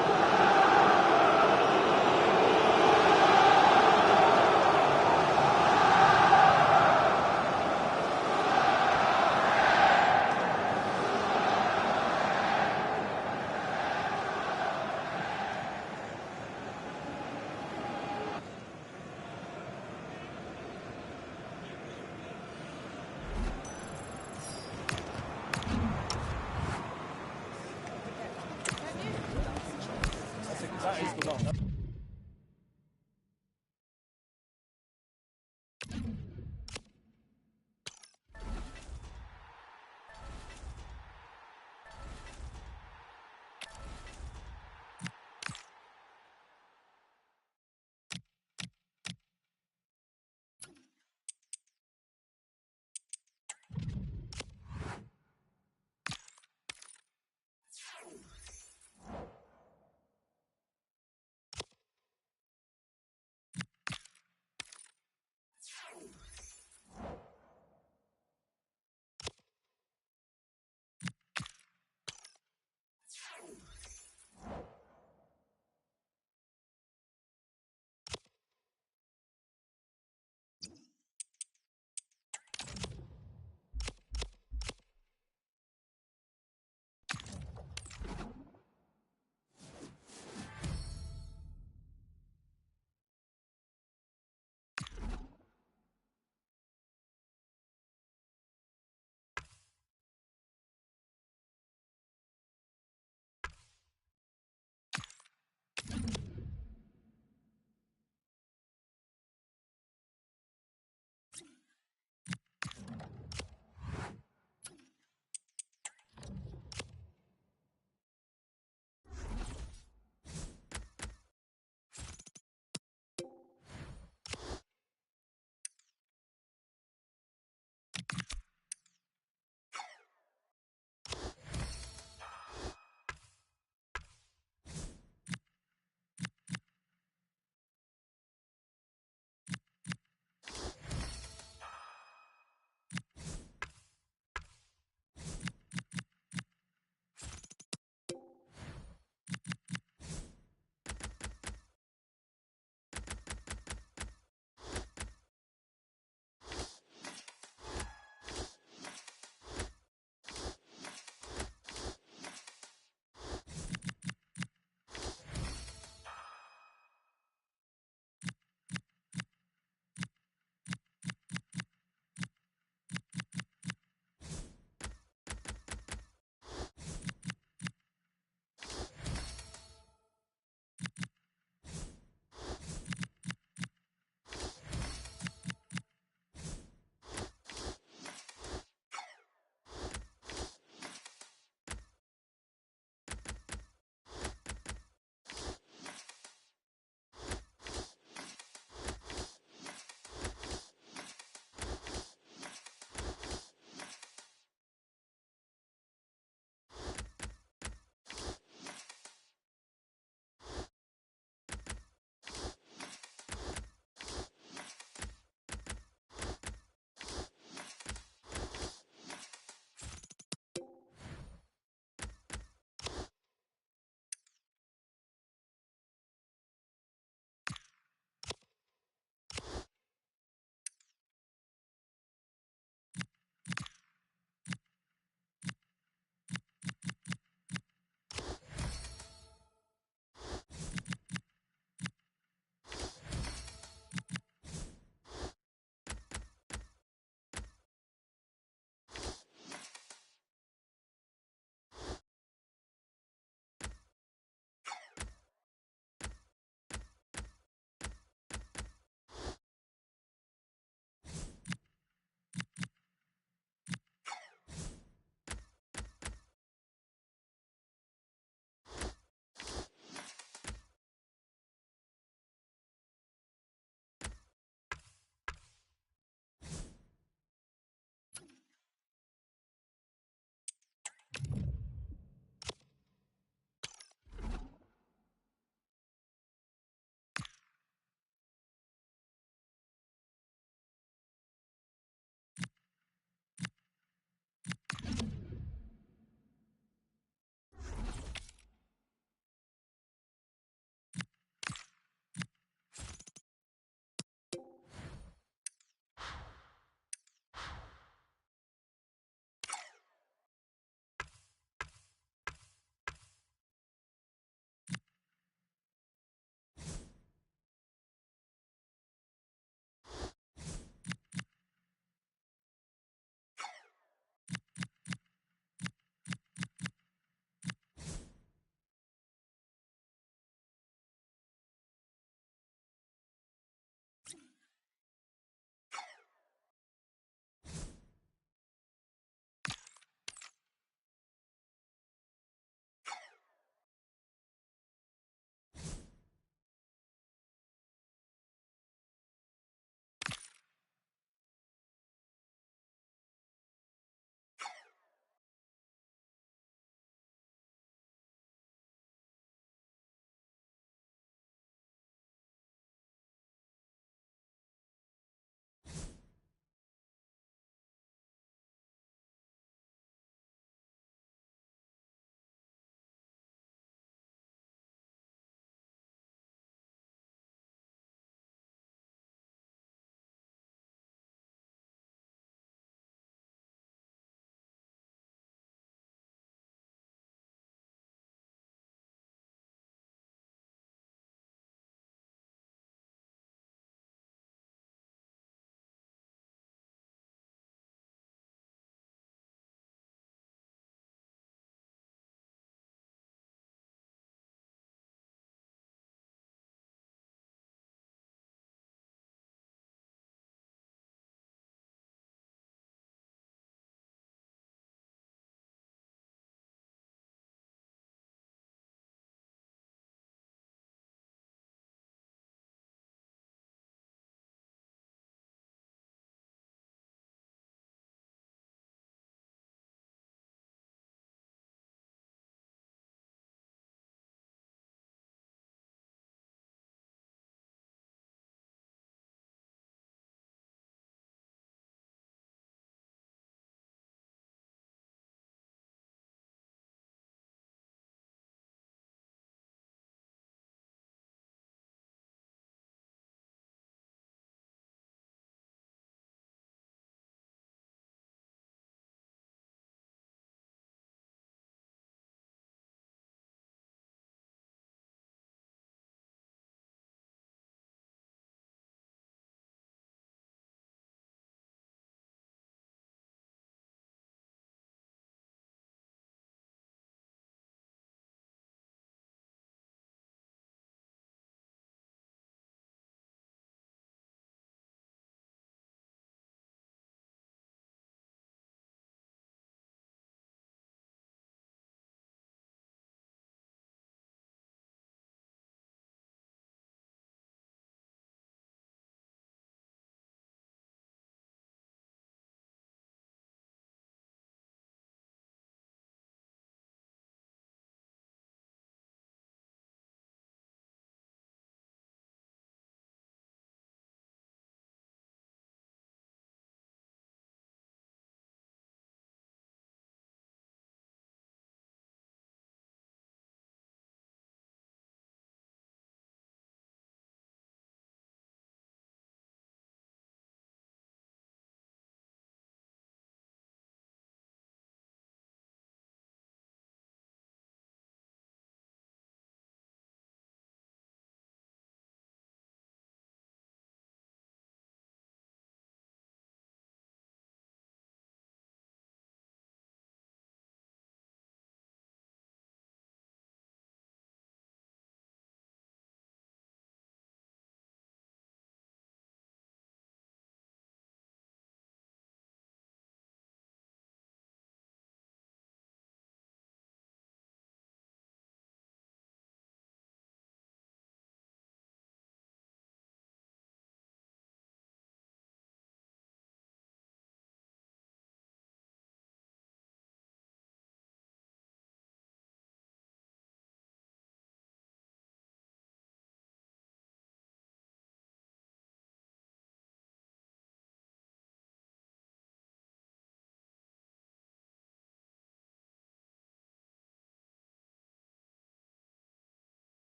That is the one.